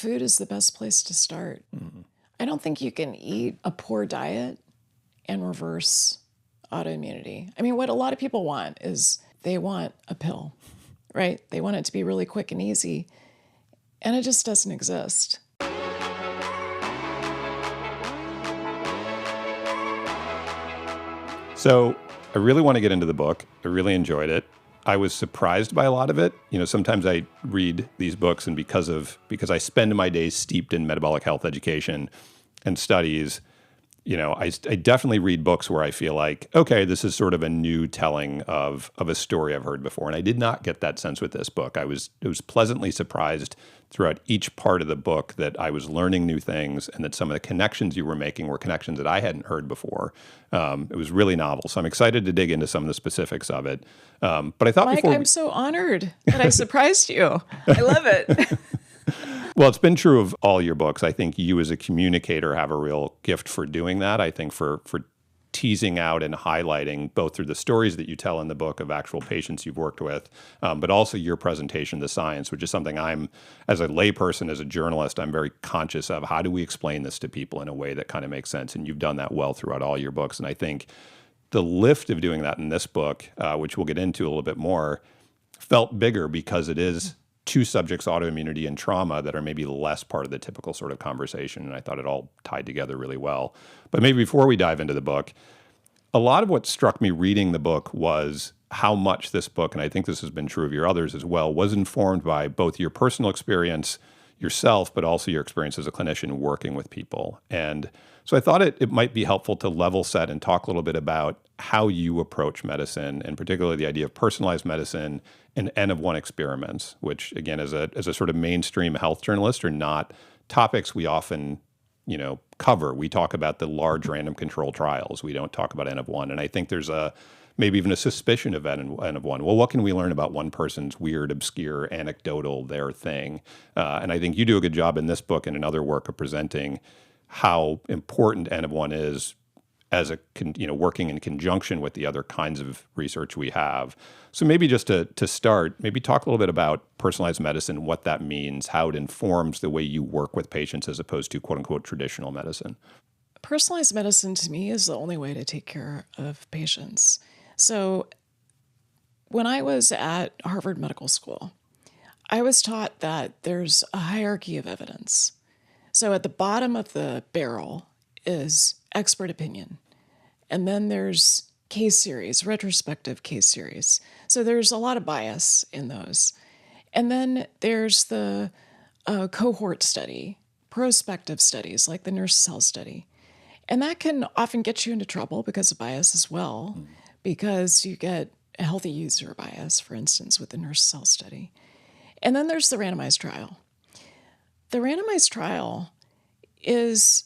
food is the best place to start. I don't think you can eat a poor diet and reverse autoimmunity. I mean, what a lot of people want is they want a pill, right? They want it to be really quick and easy, and it just doesn't exist. So I really want to get into the book. I really enjoyed it. I was surprised by a lot of it. Sometimes I read these books, and because I spend my days steeped in metabolic health education and studies, I definitely read books where I feel like, okay, this is sort of a new telling of a story I've heard before. And I did not get that sense with this book. It was pleasantly surprised throughout each part of the book that I was learning new things, and that some of the connections you were making were connections that I hadn't heard before. It was really novel. So I'm excited to dig into some of the specifics of it. But I thought Mike, I'm so honored that I surprised you. I love it. Well, it's been true of all your books. I think you as a communicator have a real gift for doing that. I think for teasing out and highlighting both through the stories that you tell in the book of actual patients you've worked with, but also your presentation of the science, which is something I'm, as a layperson, as a journalist, I'm very conscious of. How do we explain this to people in a way that kind of makes sense? And you've done that well throughout all your books. And I think the lift of doing that in this book, which we'll get into a little bit more, felt bigger because it is two subjects, autoimmunity and trauma, that are maybe less part of the typical sort of conversation. And I thought it all tied together really well. But maybe before we dive into the book, a lot of what struck me reading the book was how much this book, and I think this has been true of your others as well, was informed by both your personal experience yourself, but also your experience as a clinician working with people. And so I thought it might be helpful to level set and talk a little bit about how you approach medicine, and particularly the idea of personalized medicine and N-of-1 experiments, which, again, as a sort of mainstream health journalist, are not topics we often cover. We talk about the large random control trials. We don't talk about N-of-1. And I think there's maybe even a suspicion of N-of-1. Well, what can we learn about one person's weird, obscure, anecdotal, their thing? And I think you do a good job in this book and in other work of presenting how important N-of-1 is as working in conjunction with the other kinds of research we have. So maybe just to start, maybe talk a little bit about personalized medicine, what that means, how it informs the way you work with patients as opposed to quote unquote traditional medicine. Personalized medicine to me is the only way to take care of patients. So when I was at Harvard Medical School, I was taught that there's a hierarchy of evidence. So at the bottom of the barrel is expert opinion. And then there's case series, retrospective case series. So there's a lot of bias in those. And then there's the cohort study, prospective studies like the Nurse Cell study. And that can often get you into trouble because of bias as well, because you get a healthy user bias, for instance, with the Nurse Cell study. And then there's the randomized trial. The randomized trial is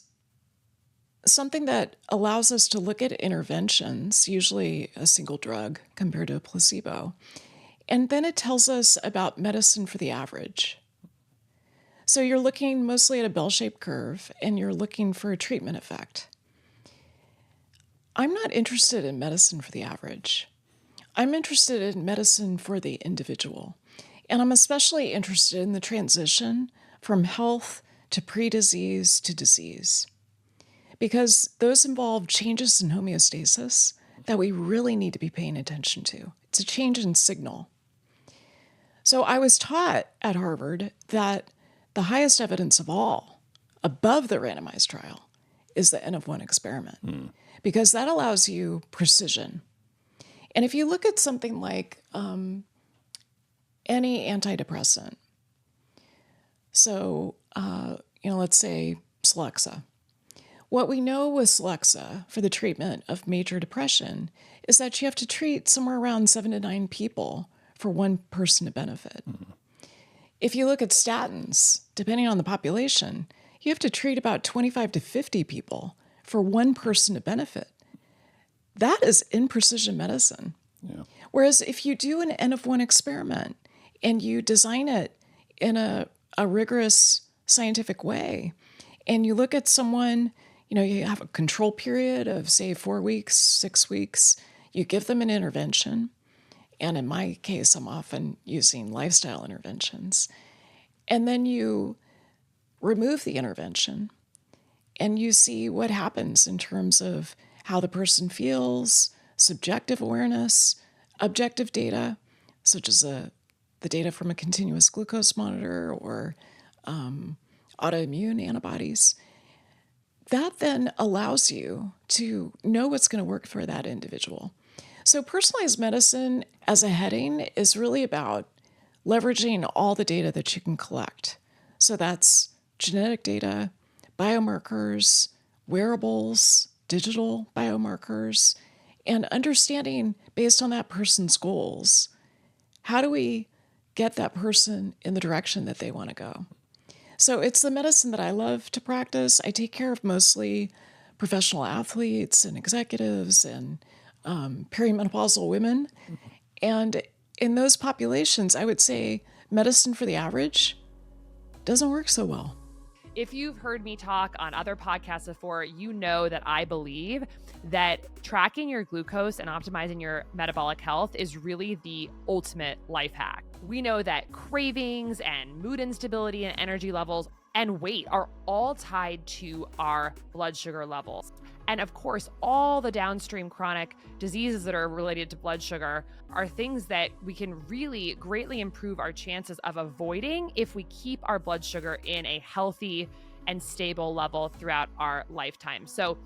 something that allows us to look at interventions, usually a single drug compared to a placebo, and then it tells us about medicine for the average. So you're looking mostly at a bell-shaped curve, and you're looking for a treatment effect. I'm not interested in medicine for the average. I'm interested in medicine for the individual, and I'm especially interested in the transition from health to pre-disease to disease, because those involve changes in homeostasis that we really need to be paying attention to. It's a change in signal. So I was taught at Harvard that the highest evidence of all, above the randomized trial, is the N-of-1 experiment, because that allows you precision. And if you look at something like any antidepressant, so let's say Celexa. What we know with Celexa for the treatment of major depression is that you have to treat somewhere around 7 to 9 people for one person to benefit. If you look at statins, depending on the population, you have to treat about 25 to 50 people for one person to benefit. That is in precision medicine. Yeah. Whereas if you do an N-of-1 experiment and you design it in a rigorous scientific way, and you look at someone, you have a control period of, say, 4 weeks, 6 weeks, you give them an intervention. And in my case, I'm often using lifestyle interventions. And then you remove the intervention and you see what happens in terms of how the person feels, subjective awareness, objective data, such as the data from a continuous glucose monitor or autoimmune antibodies. That then allows you to know what's going to work for that individual. So personalized medicine as a heading is really about leveraging all the data that you can collect. So that's genetic data, biomarkers, wearables, digital biomarkers, and understanding based on that person's goals, how do we get that person in the direction that they want to go? So it's the medicine that I love to practice. I take care of mostly professional athletes and executives and perimenopausal women. And in those populations, I would say medicine for the average doesn't work so well. If you've heard me talk on other podcasts before, you know that I believe that tracking your glucose and optimizing your metabolic health is really the ultimate life hack. We know that cravings and mood instability and energy levels and weight are all tied to our blood sugar levels. And of course, all the downstream chronic diseases that are related to blood sugar are things that we can really greatly improve our chances of avoiding if we keep our blood sugar in a healthy and stable level throughout our lifetime. So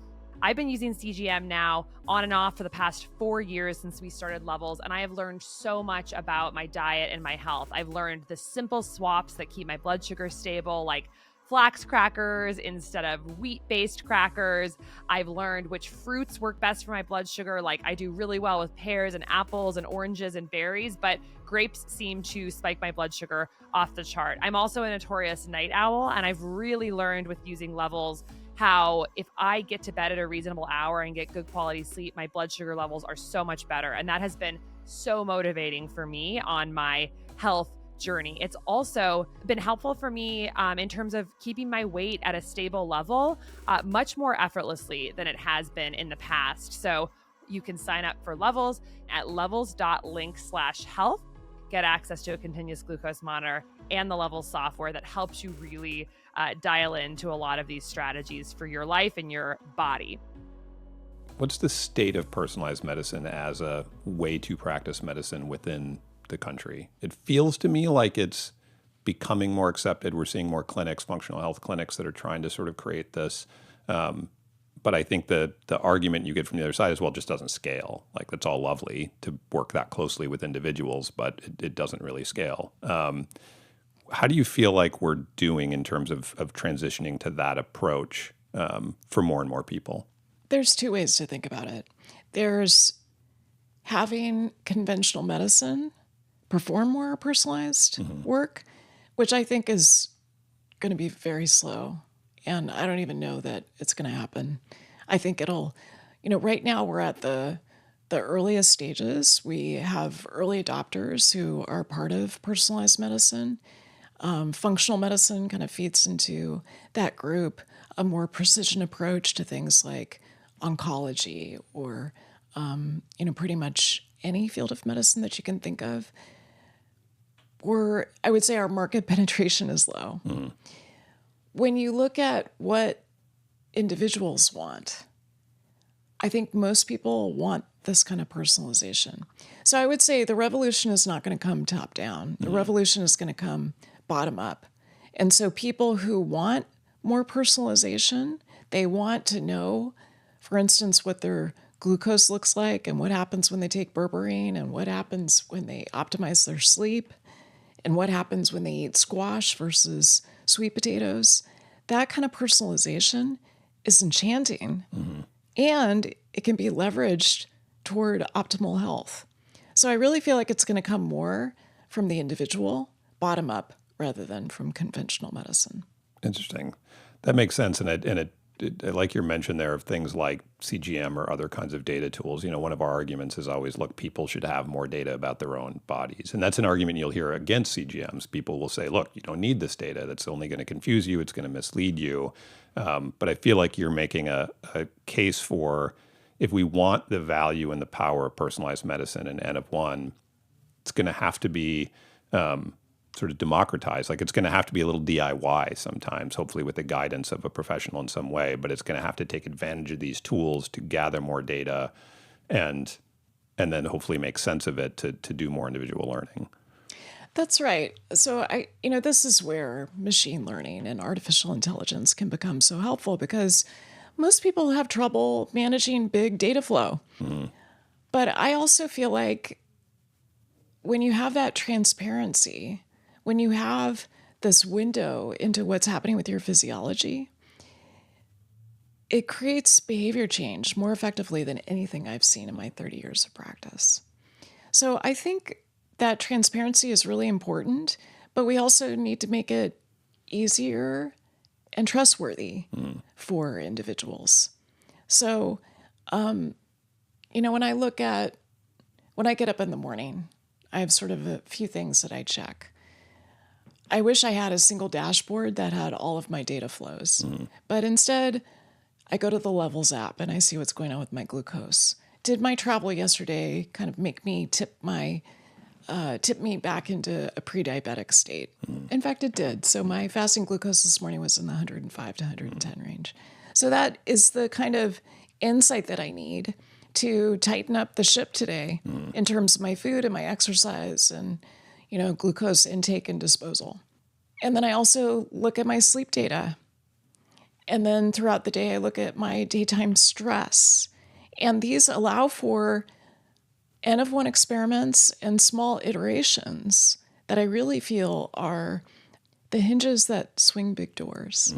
I've been using CGM now on and off for the past 4 years since we started Levels, and I have learned so much about my diet and my health. I've learned the simple swaps that keep my blood sugar stable, like flax crackers instead of wheat-based crackers. I've learned which fruits work best for my blood sugar. Like I do really well with pears and apples and oranges and berries, but grapes seem to spike my blood sugar off the chart. I'm also a notorious night owl, and I've really learned with using Levels how if I get to bed at a reasonable hour and get good quality sleep, my blood sugar levels are so much better. And that has been so motivating for me on my health journey. It's also been helpful for me in terms of keeping my weight at a stable level much more effortlessly than it has been in the past. So you can sign up for Levels at levels.link/health, get access to a continuous glucose monitor and the Levels software that helps you really dial into a lot of these strategies for your life and your body. What's the state of personalized medicine as a way to practice medicine within the country? It feels to me like it's becoming more accepted. We're seeing more clinics, functional health clinics that are trying to sort of create this. But I think the argument you get from the other side is, well, it just doesn't scale. Like that's all lovely to work that closely with individuals, but it doesn't really scale. How do you feel like we're doing in terms of transitioning to that approach for more and more people? There's two ways to think about it. There's having conventional medicine perform more personalized work, which I think is going to be very slow. And I don't even know that it's going to happen. I think it'll, right now we're at the earliest stages. We have early adopters who are part of personalized medicine. Functional medicine kind of feeds into that group, a more precision approach to things like oncology or, pretty much any field of medicine that you can think of. I would say our market penetration is low. When you look at what individuals want, I think most people want this kind of personalization. So I would say the revolution is not going to come top down. The revolution is going to come bottom up. And so people who want more personalization, they want to know, for instance, what their glucose looks like and what happens when they take berberine and what happens when they optimize their sleep and what happens when they eat squash versus sweet potatoes. That kind of personalization is enchanting and it can be leveraged toward optimal health. So I really feel like it's going to come more from the individual, bottom up, rather than from conventional medicine. Interesting. That makes sense. And it like your mention there of things like CGM or other kinds of data tools, one of our arguments is always, look, people should have more data about their own bodies. And that's an argument you'll hear against CGMs. People will say, look, you don't need this data. That's only going to confuse you. It's going to mislead you. But I feel like you're making a case for, if we want the value and the power of personalized medicine and N of one, it's going to have to be sort of democratized. Like it's going to have to be a little DIY sometimes, hopefully with the guidance of a professional in some way, but it's going to have to take advantage of these tools to gather more data and then hopefully make sense of it to do more individual learning. That's right. So this is where machine learning and artificial intelligence can become so helpful, because most people have trouble managing big data flow. Mm-hmm. But I also feel like when you have that transparency, when you have this window into what's happening with your physiology, it creates behavior change more effectively than anything I've seen in my 30 years of practice. So I think that transparency is really important, but we also need to make it easier and trustworthy for individuals. So, when I get up in the morning, I have sort of a few things that I check. I wish I had a single dashboard that had all of my data flows, but instead I go to the Levels app and I see what's going on with my glucose. Did my travel yesterday kind of make me tip me back into a pre-diabetic state? In fact, it did. So my fasting glucose this morning was in the 105 to 110 range. So that is the kind of insight that I need to tighten up the ship today in terms of my food and my exercise and, glucose intake and disposal. And then I also look at my sleep data. And then throughout the day, I look at my daytime stress. And these allow for N of 1 experiments and small iterations that I really feel are the hinges that swing big doors.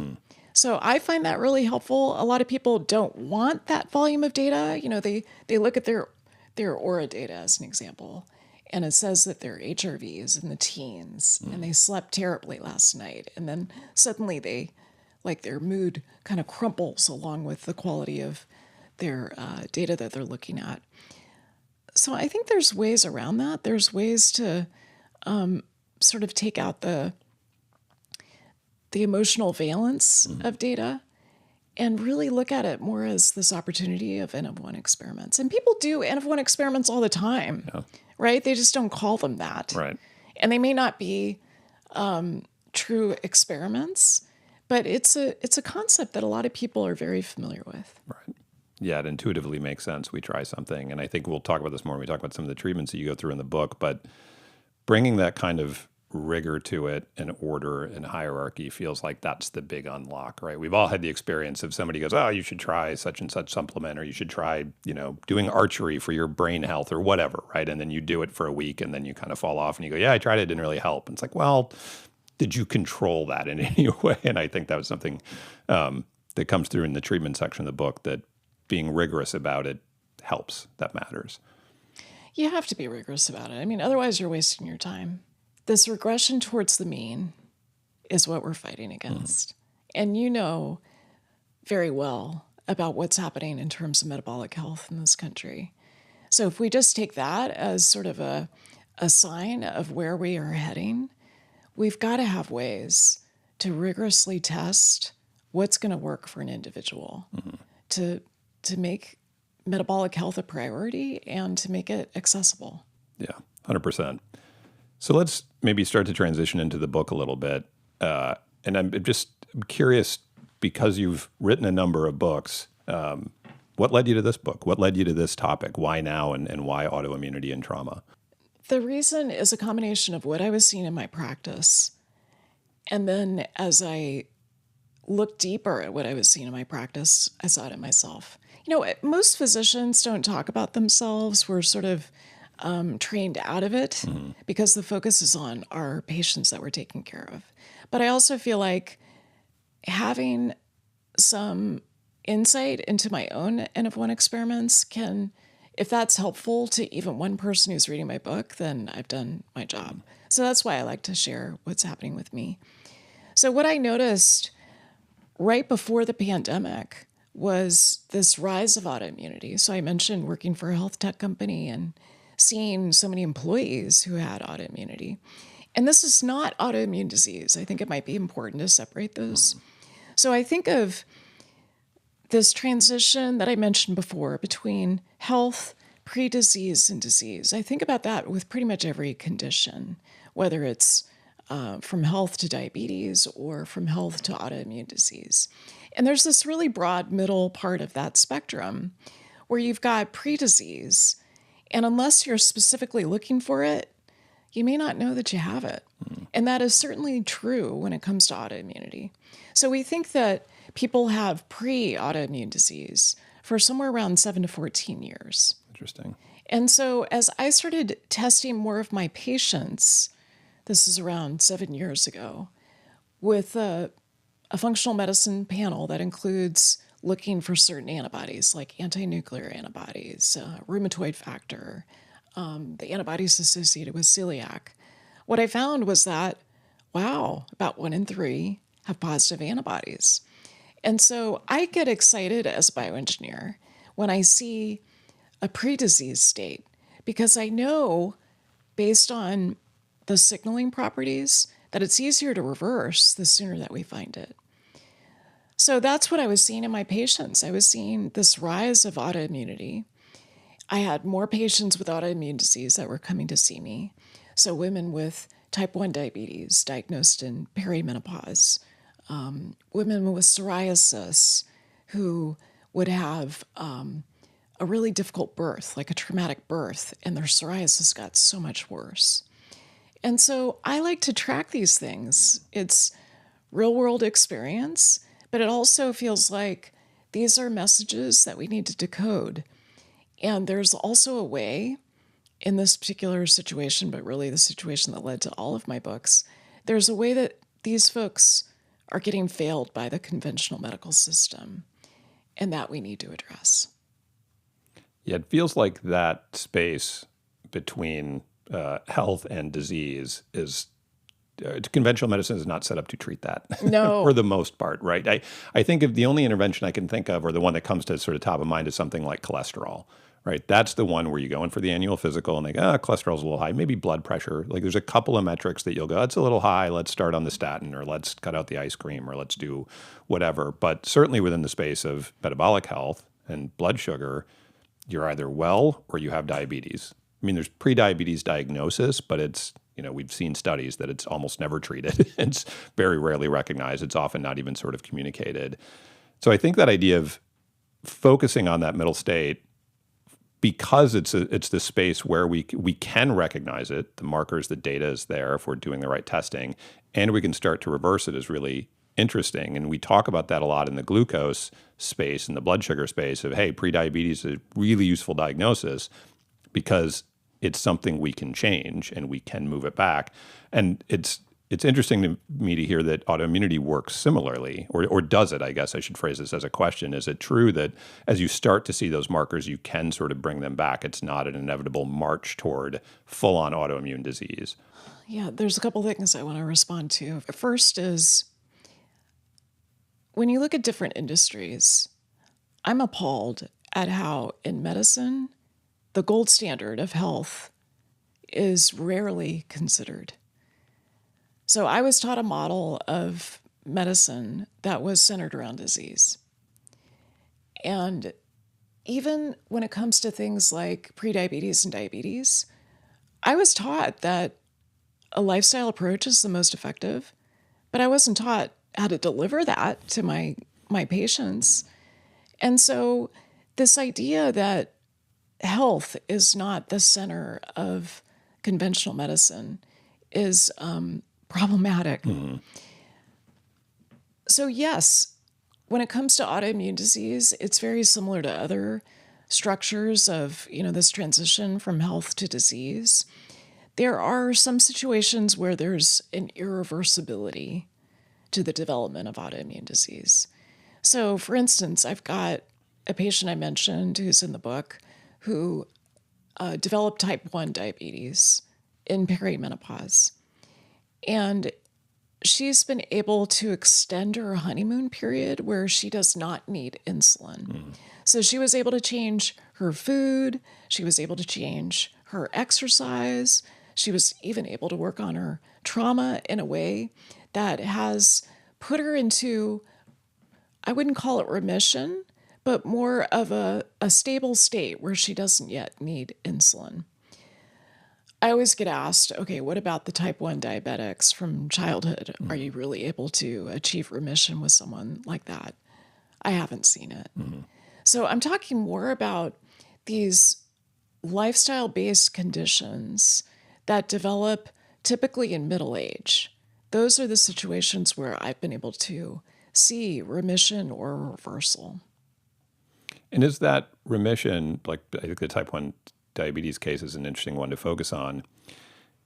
So I find that really helpful. A lot of people don't want that volume of data. They look at their aura data as an example, and it says that their HRV is in the teens and they slept terribly last night. And then suddenly their mood kind of crumples along with the quality of their data that they're looking at. So I think there's ways around that. There's ways to sort of take out the emotional valence of data and really look at it more as this opportunity of N of 1 experiments. And people do N of 1 experiments all the time, right? They just don't call them that. Right. And they may not be true experiments, but it's a concept that a lot of people are very familiar with. Right. Yeah, it intuitively makes sense. We try something. And I think we'll talk about this more when we talk about some of the treatments that you go through in the book. But bringing that kind of rigor to it and order and hierarchy feels like that's the big unlock, right? We've all had the experience of somebody goes, oh, you should try such and such supplement, or you should try, doing archery for your brain health or whatever, right? And then you do it for a week and then you kind of fall off and you go, yeah, I tried it, didn't really help. And it's like, well, did you control that in any way? And I think that was something that comes through in the treatment section of the book, that being rigorous about it helps, that matters. You have to be rigorous about it. I mean, otherwise you're wasting your time. This regression towards the mean is what we're fighting against. And you know very well about what's happening in terms of metabolic health in this country. So if we just take that as sort of a sign of where we are heading, we've got to have ways to rigorously test what's going to work for an individual to make metabolic health a priority and to make it accessible. Yeah, 100%. So let's maybe start to transition into the book a little bit. And I'm curious, because you've written a number of books, what led you to this book? What led you to this topic? Why now, and why autoimmunity and trauma? The reason is a combination of what I was seeing in my practice. And then as I looked deeper at what I was seeing in my practice, I saw it in myself. Most physicians don't talk about themselves. We're sort of trained out of it because the focus is on our patients that we're taking care of. But I also feel like having some insight into my own N of 1 experiments can, if that's helpful to even one person who's reading my book, then I've done my job. So that's why I like to share what's happening with me. So what I noticed right before the pandemic was this rise of autoimmunity. So I mentioned working for a health tech company and seeing so many employees who had autoimmunity. And this is not autoimmune disease. I think it might be important to separate those. So I think of this transition that I mentioned before between health, pre-disease, and disease. I think about that with pretty much every condition, whether it's from health to diabetes or from health to autoimmune disease. And there's this really broad middle part of that spectrum where you've got pre-disease, and unless you're specifically looking for it, you may not know that you have it. And that is certainly true when it comes to autoimmunity. So we think that people have pre-autoimmune disease for somewhere around 7 to 14 years. Interesting. And so as I started testing more of my patients, this is around 7 years ago, with a functional medicine panel that includes looking for certain antibodies like anti-nuclear antibodies, rheumatoid factor, the antibodies associated with celiac. What I found was that, wow, about 1 in 3 have positive antibodies. And so I get excited as a bioengineer when I see a pre-disease state because I know, based on the signaling properties, that it's easier to reverse the sooner that we find it. So that's what I was seeing in my patients. I was seeing this rise of autoimmunity. I had more patients with autoimmune disease that were coming to see me. So women with type 1 diabetes diagnosed in perimenopause, women with psoriasis who would have a really difficult birth, like a traumatic birth, and their psoriasis got so much worse. And so I like to track these things. It's real world experience, but it also feels like these are messages that we need to decode. And there's also a way in this particular situation, but really the situation that led to all of my books, there's a way that these folks are getting failed by the conventional medical system, and that we need to address. Yeah, it feels like that space between health and disease is conventional medicine is not set up to treat that. No. For the most part, right? I think if the only intervention I can think of, or the one that comes to sort of top of mind, is something like cholesterol, right? That's the one where you go in for the annual physical and they go, cholesterol's a little high, maybe blood pressure. Like there's a couple of metrics that you'll go, it's a little high, let's start on the statin, or let's cut out the ice cream, or let's do whatever. But certainly within the space of metabolic health and blood sugar, you're either well or you have diabetes. I mean, there's pre-diabetes diagnosis, but it's, we've seen studies that it's almost never treated. It's very rarely recognized. It's often not even sort of communicated. So I think that idea of focusing on that middle state, because it's the space where we can recognize it, the markers, the data is there if we're doing the right testing, and we can start to reverse it, is really interesting. And we talk about that a lot in the glucose space and the blood sugar space of, hey, prediabetes is a really useful diagnosis because it's something we can change and we can move it back. And it's interesting to me to hear that autoimmunity works similarly, or does it? I guess I should phrase this as a question. Is it true that as you start to see those markers, you can sort of bring them back? It's not an inevitable march toward full-on autoimmune disease. Yeah, there's a couple things I want to respond to. First is, when you look at different industries, I'm appalled at how in medicine, the gold standard of health is rarely considered. So I was taught a model of medicine that was centered around disease. And even when it comes to things like prediabetes and diabetes, I was taught that a lifestyle approach is the most effective, but I wasn't taught how to deliver that to my patients. And so this idea that health is not the center of conventional medicine is problematic. Mm-hmm. So yes, when it comes to autoimmune disease, it's very similar to other structures of, this transition from health to disease. There are some situations where there's an irreversibility to the development of autoimmune disease. So for instance, I've got a patient I mentioned who's in the book who developed type 1 diabetes in perimenopause. And she's been able to extend her honeymoon period where she does not need insulin. Mm. So she was able to change her food. She was able to change her exercise. She was even able to work on her trauma in a way that has put her into, I wouldn't call it remission, but more of a stable state where she doesn't yet need insulin. I always get asked, okay, what about the type 1 diabetics from childhood? Are you really able to achieve remission with someone like that? I haven't seen it. So I'm talking more about these lifestyle-based conditions that develop typically in middle age. Those are the situations where I've been able to see remission or reversal. And is that remission, like I think the type 1 diabetes case is an interesting one to focus on.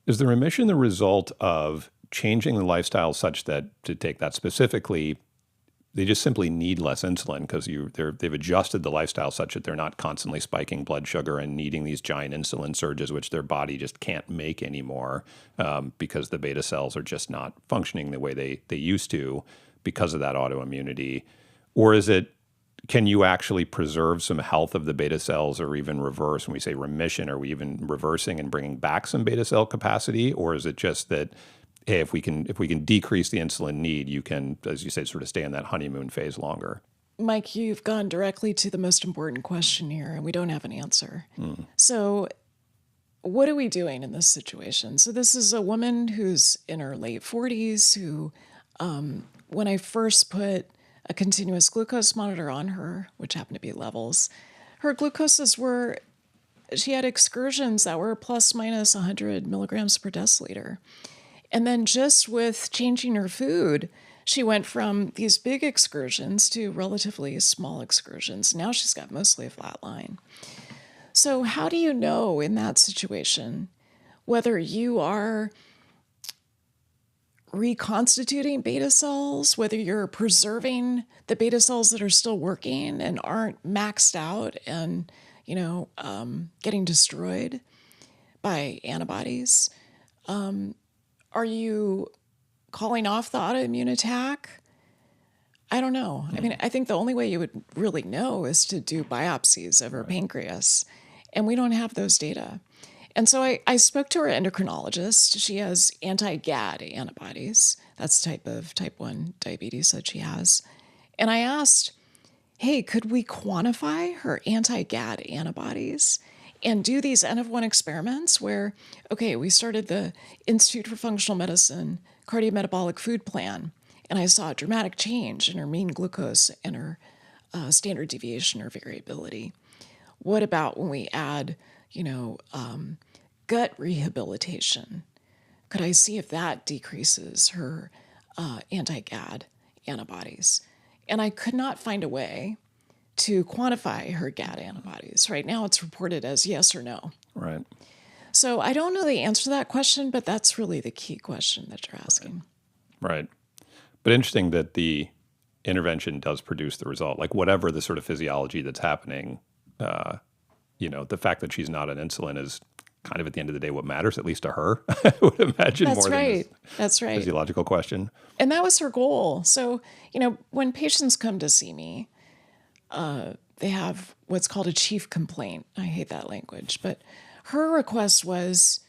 Is the remission the result of changing the lifestyle such that, to take that specifically, they just simply need less insulin because they've adjusted the lifestyle such that they're not constantly spiking blood sugar and needing these giant insulin surges, which their body just can't make anymore because the beta cells are just not functioning the way they used to because of that autoimmunity? Or is it, can you actually preserve some health of the beta cells or even reverse? When we say remission, are we even reversing and bringing back some beta cell capacity? Or is it just that, hey, if we can decrease the insulin need, you can, as you say, sort of stay in that honeymoon phase longer? Mike, you've gone directly to the most important question here, and we don't have an answer. So what are we doing in this situation? So this is a woman who's in her late 40s who, when I first put a continuous glucose monitor on her, which happened to be levels, her glucoses were, she had excursions that were plus minus 100 milligrams per deciliter. And then just with changing her food, she went from these big excursions to relatively small excursions. Now she's got mostly a flat line. So how do you know in that situation whether you are reconstituting beta cells, whether you're preserving the beta cells that are still working and aren't maxed out and, getting destroyed by antibodies? Are you calling off the autoimmune attack? I don't know. I mean, I think the only way you would really know is to do biopsies of her pancreas, and we don't have those data. And so I spoke to her endocrinologist. She has anti-GAD antibodies. That's the type of type 1 diabetes that she has. And I asked, hey, could we quantify her anti-GAD antibodies and do these N of 1 experiments where, okay, we started the Institute for Functional Medicine cardiometabolic food plan, and I saw a dramatic change in her mean glucose and her standard deviation or variability. What about when we add, gut rehabilitation? Could I see if that decreases her anti-GAD antibodies? And I could not find a way to quantify her GAD antibodies. Right now it's reported as yes or no. Right. So I don't know the answer to that question, but that's really the key question that you're asking. Right. But interesting that the intervention does produce the result. Like whatever the sort of physiology that's happening, the fact that she's not on insulin is kind of at the end of the day what matters, at least to her, I would imagine. That's more right. than this That's right. physiological question. And that was her goal. So, when patients come to see me, they have what's called a chief complaint. I hate that language, but her request was,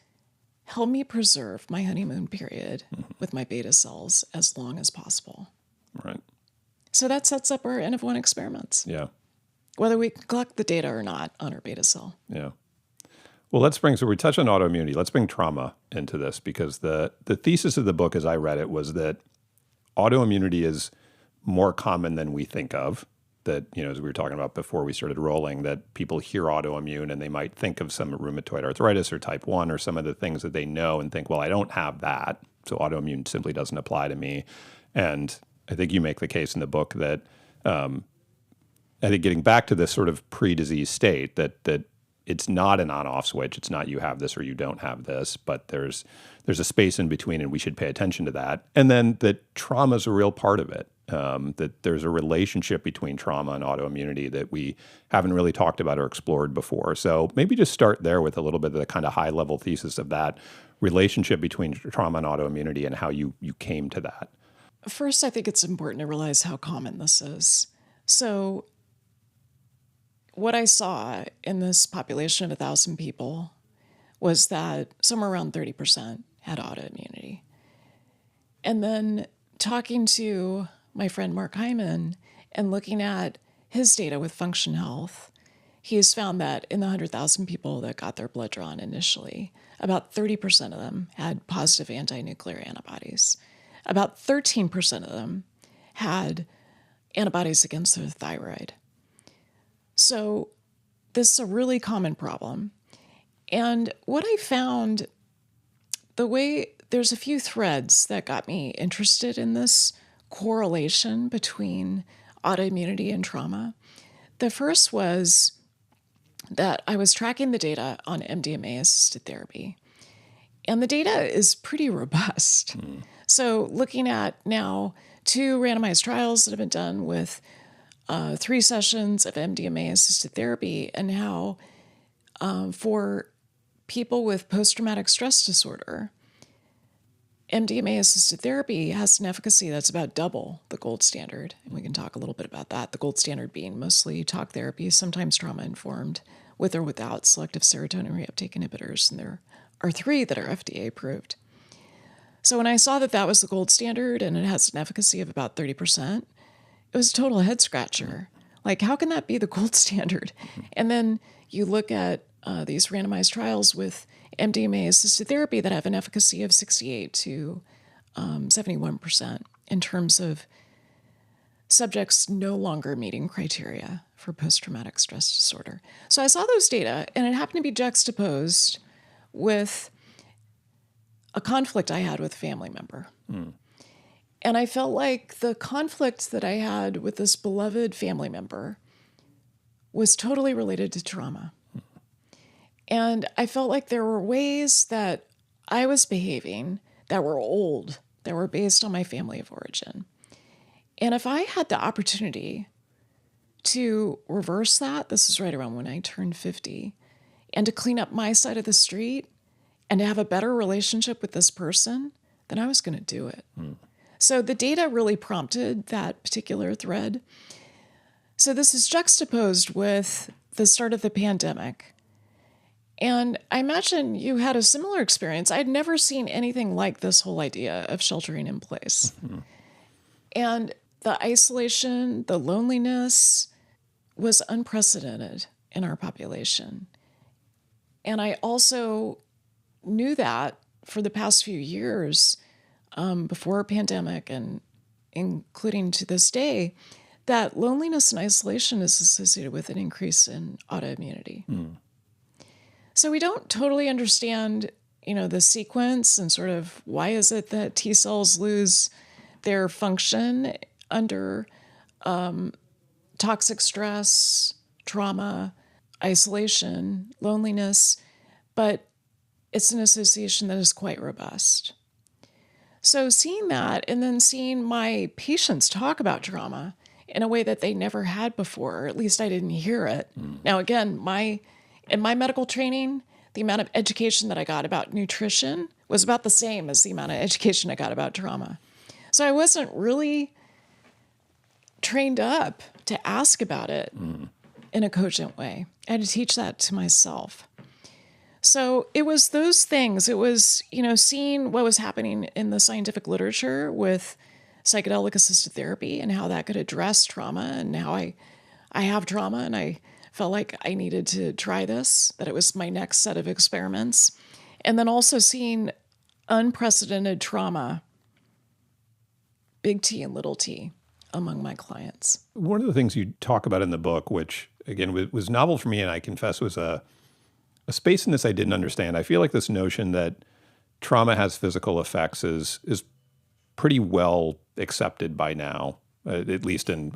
help me preserve my honeymoon period with my beta cells as long as possible. Right. So that sets up our N of 1 experiments. Yeah. Whether we collect the data or not on her beta cell. Yeah. Well, so we touched on autoimmunity. Let's bring trauma into this because the thesis of the book, as I read it, was that autoimmunity is more common than we think of. That, as we were talking about before we started rolling, that people hear autoimmune and they might think of some rheumatoid arthritis or type 1 or some of the things that they know and think, well, I don't have that, so autoimmune simply doesn't apply to me. And I think you make the case in the book that I think getting back to this sort of pre-disease state, that it's not an on-off switch. It's not you have this or you don't have this, but there's a space in between, and we should pay attention to that. And then that trauma is a real part of it. That there's a relationship between trauma and autoimmunity that we haven't really talked about or explored before. So maybe just start there with a little bit of the kind of high-level thesis of that relationship between trauma and autoimmunity and how you came to that. First, I think it's important to realize how common this is. So what I saw in this population of 1,000 people was that somewhere around 30% had autoimmunity. And then talking to my friend Mark Hyman and looking at his data with Function Health, he's found that in the 100,000 people that got their blood drawn initially, about 30% of them had positive anti-nuclear antibodies. About 13% of them had antibodies against their thyroid. So this is a really common problem. And what I found, there's a few threads that got me interested in this correlation between autoimmunity and trauma. The first was that I was tracking the data on MDMA-assisted therapy. And the data is pretty robust. So looking at now 2 randomized trials that have been done with 3 sessions of MDMA-assisted therapy, and how for people with post-traumatic stress disorder, MDMA-assisted therapy has an efficacy that's about double the gold standard. And we can talk a little bit about that. The gold standard being mostly talk therapy, sometimes trauma-informed, with or without selective serotonin reuptake inhibitors. And there are 3 that are FDA approved. So when I saw that that was the gold standard and it has an efficacy of about 30%, it was a total head scratcher. Like, how can that be the gold standard? And then you look at these randomized trials with MDMA-assisted therapy that have an efficacy of 68 to 71% in terms of subjects no longer meeting criteria for post-traumatic stress disorder. So I saw those data, and it happened to be juxtaposed with a conflict I had with a family member. And I felt like the conflict that I had with this beloved family member was totally related to trauma. And I felt like there were ways that I was behaving that were old, that were based on my family of origin. And if I had the opportunity to reverse that, this is right around when I turned 50, and to clean up my side of the street and to have a better relationship with this person, then I was going to do it. So the data really prompted that particular thread. So this is juxtaposed with the start of the pandemic. And I imagine you had a similar experience. I'd never seen anything like this whole idea of sheltering in place. And the isolation, the loneliness was unprecedented in our population. And I also knew that for the past few years, before a pandemic and including to this day, that loneliness and isolation is associated with an increase in autoimmunity. So we don't totally understand, the sequence and sort of why is it that T cells lose their function under toxic stress, trauma, isolation, loneliness, but it's an association that is quite robust. So seeing that and then seeing my patients talk about trauma in a way that they never had before, or at least I didn't hear it. Now, again, in my medical training, the amount of education that I got about nutrition was about the same as the amount of education I got about trauma. So I wasn't really trained up to ask about it in a cogent way. I had to teach that to myself. So it was those things. It was, seeing what was happening in the scientific literature with psychedelic assisted therapy and how that could address trauma, and how I have trauma and I felt like I needed to try this, that it was my next set of experiments. And then also seeing unprecedented trauma, big T and little t, among my clients. One of the things you talk about in the book, which again was novel for me, and I confess was a space in this I didn't understand. I feel like this notion that trauma has physical effects is pretty well accepted by now, at least in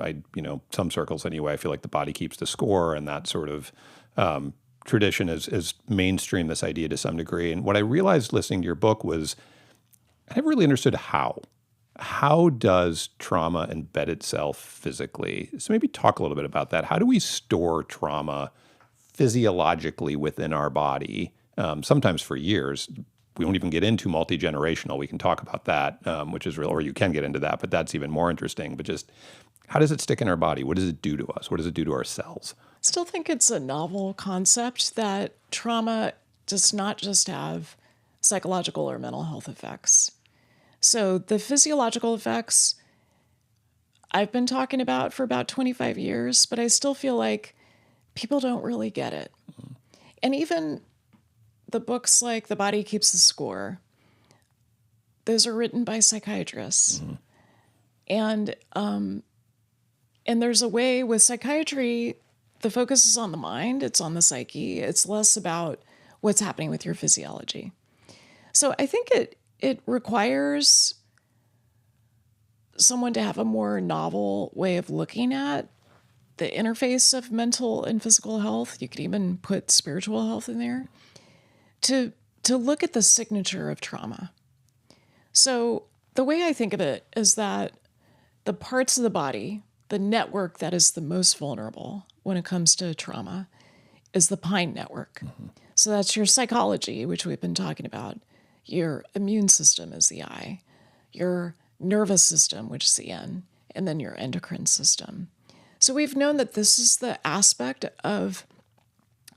some circles anyway. I feel like the body keeps the score, and that sort of tradition is mainstream this idea to some degree. And what I realized listening to your book was I never really understood how. How does trauma embed itself physically? So maybe talk a little bit about that. How do we store trauma physiologically within our body, sometimes for years? We won't even get into multi-generational. We can talk about that, which is real, or you can get into that, but that's even more interesting. But just how does it stick in our body? What does it do to us? What does it do to our cells? I still think it's a novel concept that trauma does not just have psychological or mental health effects. So the physiological effects I've been talking about for about 25 years, but I still feel like people don't really get it. And even the books like The Body Keeps the Score, those are written by psychiatrists. And there's a way with psychiatry, the focus is on the mind, it's on the psyche, it's less about what's happening with your physiology. So I think it requires someone to have a more novel way of looking at the interface of mental and physical health. You could even put spiritual health in there, to look at the signature of trauma. So the way I think of it is that the parts of the body, the network that is the most vulnerable when it comes to trauma, is the pine network. So that's your psychology, which we've been talking about. Your immune system is the I, your nervous system, which is the N, and then your endocrine system. So we've known that this is the aspect of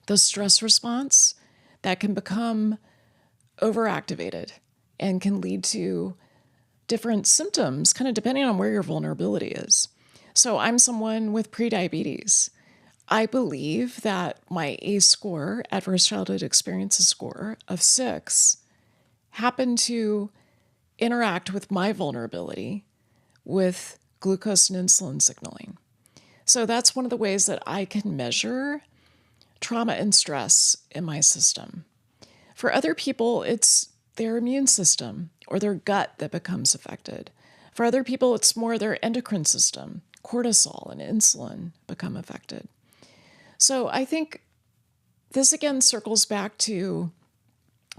the stress response that can become overactivated and can lead to different symptoms, kind of depending on where your vulnerability is. So I'm someone with prediabetes. I believe that my ACE score, Adverse Childhood Experiences score, of 6 happened to interact with my vulnerability with glucose and insulin signaling. So that's one of the ways that I can measure trauma and stress in my system. For other people, it's their immune system or their gut that becomes affected. For other people, it's more their endocrine system. Cortisol and insulin become affected. So I think this again circles back to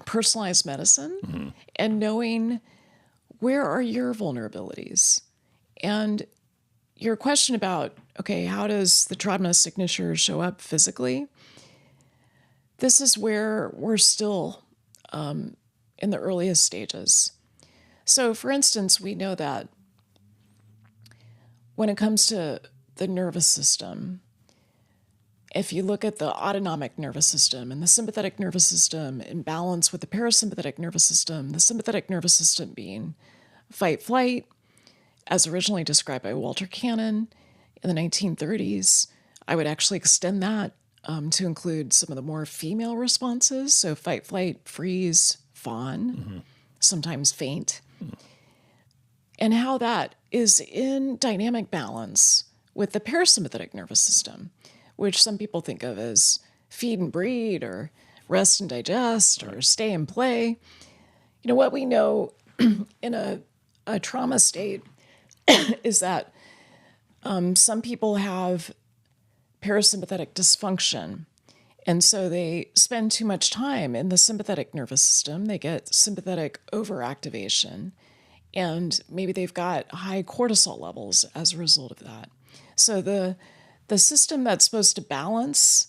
personalized medicine and knowing where are your vulnerabilities. And your question about, okay, how does the trauma signature show up physically? This is where we're still in the earliest stages. So, for instance, we know that when it comes to the nervous system, if you look at the autonomic nervous system and the sympathetic nervous system in balance with the parasympathetic nervous system, the sympathetic nervous system being fight-flight, as originally described by Walter Cannon in the 1930s, I would actually extend that to include some of the more female responses. So fight, flight, freeze, fawn, sometimes faint. And how that is in dynamic balance with the parasympathetic nervous system, which some people think of as feed and breed or rest and digest or stay and play. You know, what we know in a trauma state is that some people have parasympathetic dysfunction. And so they spend too much time in the sympathetic nervous system. They get sympathetic overactivation. And maybe they've got high cortisol levels as a result of that. So the system that's supposed to balance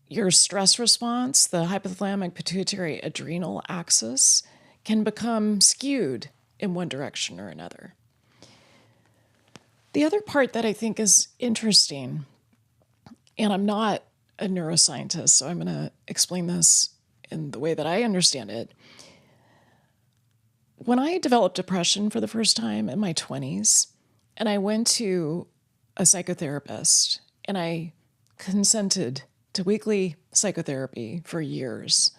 your stress response, the hypothalamic pituitary adrenal axis, can become skewed in one direction or another. The other part that I think is interesting, and I'm not a neuroscientist, so I'm going to explain this in the way that I understand it. When I developed depression for the first time in my 20s, and I went to a psychotherapist, and I consented to weekly psychotherapy for years,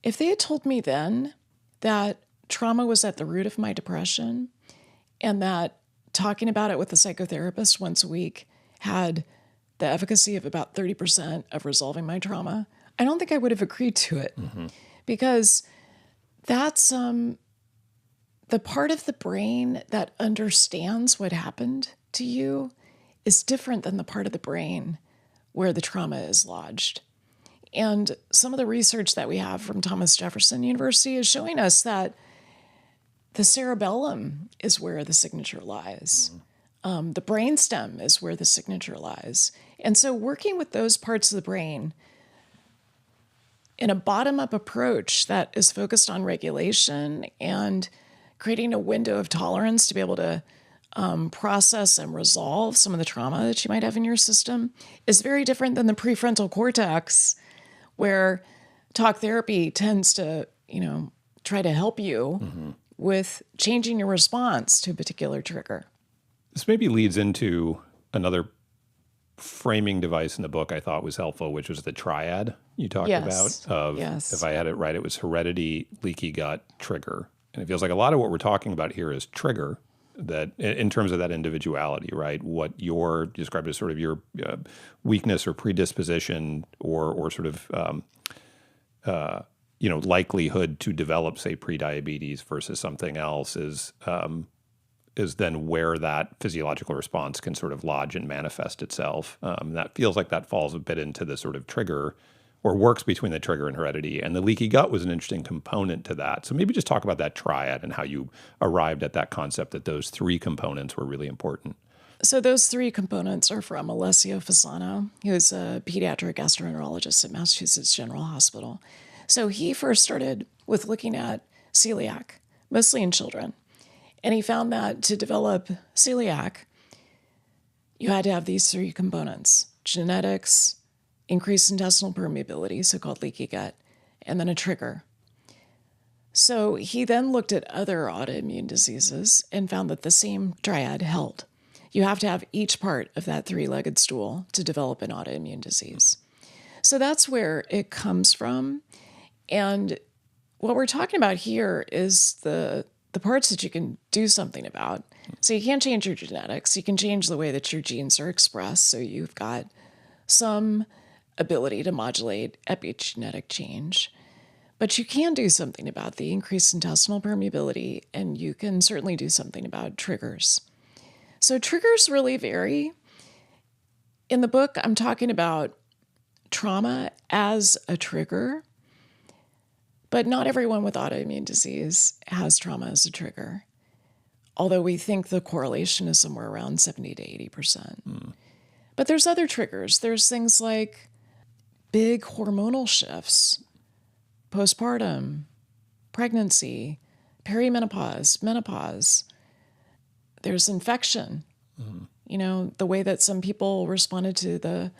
if they had told me then that trauma was at the root of my depression and that talking about it with a psychotherapist once a week had the efficacy of about 30% of resolving my trauma, I don't think I would have agreed to it because that's the part of the brain that understands what happened to you is different than the part of the brain where the trauma is lodged. And some of the research that we have from Thomas Jefferson University is showing us that the cerebellum is where the signature lies. The brainstem is where the signature lies. And so working with those parts of the brain in a bottom-up approach that is focused on regulation and creating a window of tolerance to be able to process and resolve some of the trauma that you might have in your system is very different than the prefrontal cortex, where talk therapy tends to, try to help you with changing your response to a particular trigger. This maybe leads into another framing device in the book I thought was helpful, which was the triad you talked Yes. about of, Yes. if I had it right, it was heredity, leaky gut, trigger. And it feels like a lot of what we're talking about here is trigger, that in terms of that individuality, right? What you're described as sort of your weakness or predisposition or sort of likelihood to develop, say, prediabetes versus something else is then where that physiological response can sort of lodge and manifest itself. That feels like that falls a bit into the sort of trigger, or works between the trigger and heredity. And the leaky gut was an interesting component to that. So maybe just talk about that triad and how you arrived at that concept that those three components were really important. So those three components are from Alessio Fasano, who's a pediatric gastroenterologist at Massachusetts General Hospital. So he first started with looking at celiac, mostly in children. And he found that to develop celiac, you had to have these three components: genetics, increased intestinal permeability, so-called leaky gut, and then a trigger. So he then looked at other autoimmune diseases and found that the same triad held. You have to have each part of that three-legged stool to develop an autoimmune disease. So that's where it comes from. And what we're talking about here is the parts that you can do something about. So you can't change your genetics. You can change the way that your genes are expressed. So you've got some ability to modulate epigenetic change. But you can do something about the increased intestinal permeability, and you can certainly do something about triggers. So triggers really vary. In the book, I'm talking about trauma as a trigger, but not everyone with autoimmune disease has trauma as a trigger, although we think the correlation is somewhere around 70 to 80%. But there's other triggers. There's things like big hormonal shifts, postpartum, pregnancy, perimenopause, menopause. There's infection. The way that some people responded to the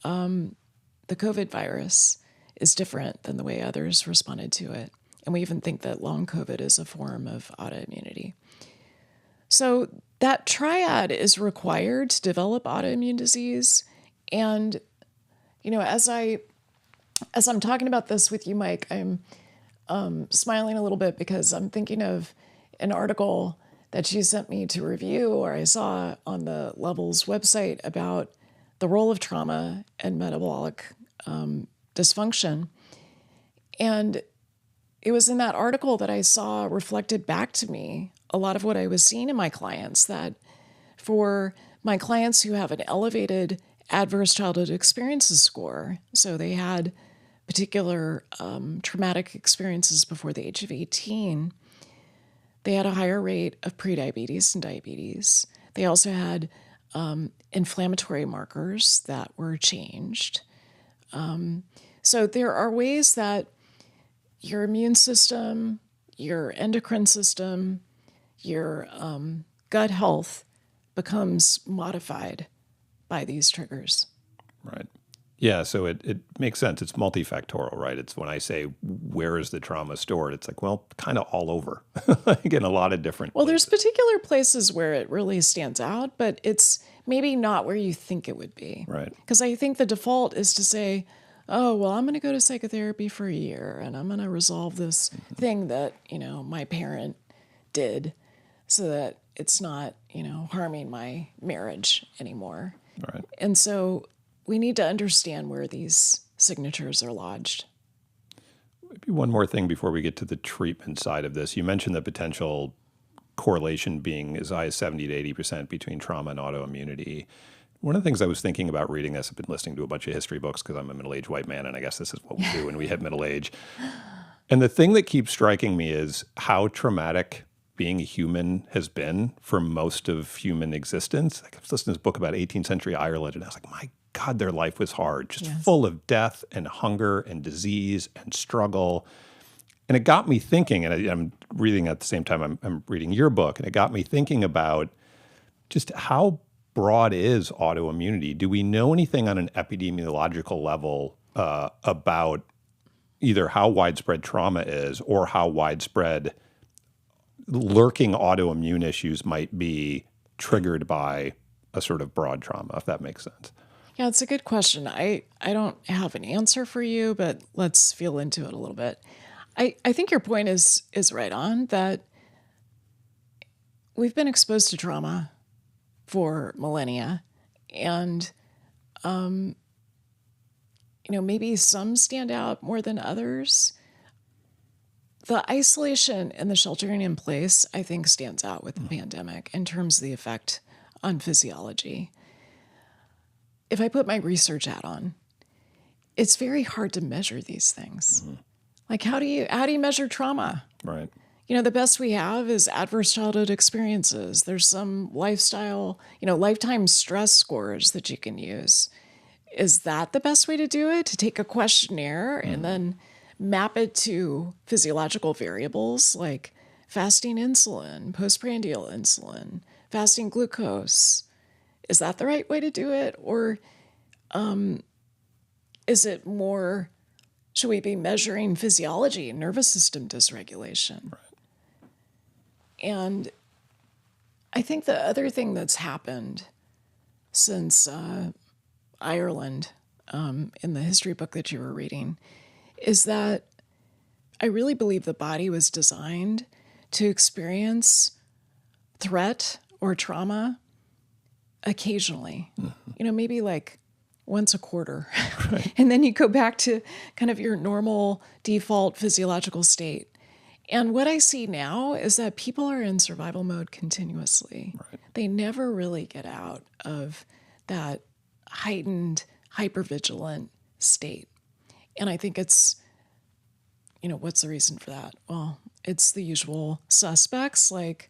COVID virus is different than the way others responded to it. And we even think that long COVID is a form of autoimmunity. So that triad is required to develop autoimmune disease. And, as I'm talking about this with you, Mike, I'm smiling a little bit because I'm thinking of an article that you sent me to review, or I saw on the Levels website, about the role of trauma and metabolic dysfunction. And it was in that article that I saw reflected back to me a lot of what I was seeing in my clients, that for my clients who have an elevated adverse childhood experiences score, so they had particular traumatic experiences before the age of 18, they had a higher rate of prediabetes and diabetes. They also had inflammatory markers that were changed. So there are ways that your immune system, your endocrine system, your gut health becomes modified by these triggers. Right. Yeah, so it makes sense. It's multifactorial, right? It's when I say, where is the trauma stored? It's like, well, kind of all over, like in a lot of different places. There's particular places where it really stands out, but it's maybe not where you think it would be. Right. Because I think the default is to say, oh, well, I'm going to go to psychotherapy for a year and I'm going to resolve this thing that, my parent did so that it's not, harming my marriage anymore. Right. And so we need to understand where these signatures are lodged. Maybe one more thing before we get to the treatment side of this. You mentioned the potential correlation being as high as 70 to 80% between trauma and autoimmunity. One of the things I was thinking about reading this, I've been listening to a bunch of history books because I'm a middle-aged white man, and I guess this is what we do when we hit middle age. And the thing that keeps striking me is how traumatic being a human has been for most of human existence. Like, I was listening to this book about 18th century Ireland, and I was like, my God, their life was hard, just full of death and hunger and disease and struggle. And it got me thinking, and I'm reading at the same time I'm reading your book, and it got me thinking about just how broad is autoimmunity? Do we know anything on an epidemiological level about either how widespread trauma is or how widespread lurking autoimmune issues might be triggered by a sort of broad trauma, if that makes sense? Yeah, it's a good question. I don't have an answer for you, but let's feel into it a little bit. I think your point is right on, that we've been exposed to trauma for millennia. And, maybe some stand out more than others. The isolation and the sheltering in place, I think, stands out with the pandemic in terms of the effect on physiology. If I put my research hat on, it's very hard to measure these things. Like, how do you measure trauma? Right. The best we have is adverse childhood experiences. There's some lifestyle, lifetime stress scores that you can use. Is that the best way to do it? To take a questionnaire and then map it to physiological variables like fasting insulin, postprandial insulin, fasting glucose. Is that the right way to do it? Or is it more, should we be measuring physiology, nervous system dysregulation? Right. And I think the other thing that's happened since Ireland, in the history book that you were reading, is that I really believe the body was designed to experience threat or trauma occasionally, maybe like once a quarter. Right. And then you go back to kind of your normal default physiological state. And what I see now is that people are in survival mode continuously. Right. They never really get out of that heightened, hypervigilant state. And I think it's, what's the reason for that? Well, it's the usual suspects, like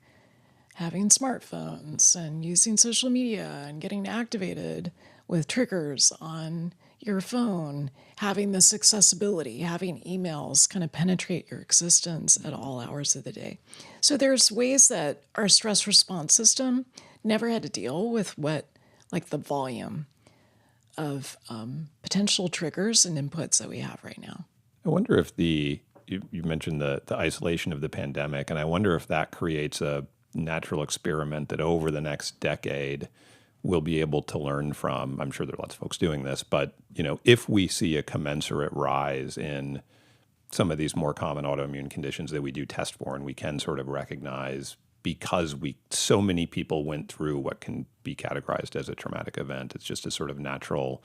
having smartphones and using social media and getting activated with triggers on your phone, having this accessibility, having emails kind of penetrate your existence at all hours of the day. So there's ways that our stress response system never had to deal with the volume of potential triggers and inputs that we have right now. I wonder if you mentioned the isolation of the pandemic, and I wonder if that creates a natural experiment that over the next decade we'll be able to learn from. I'm sure there are lots of folks doing this, but if we see a commensurate rise in some of these more common autoimmune conditions that we do test for, and we can sort of recognize because so many people went through what can be categorized as a traumatic event. It's just a sort of natural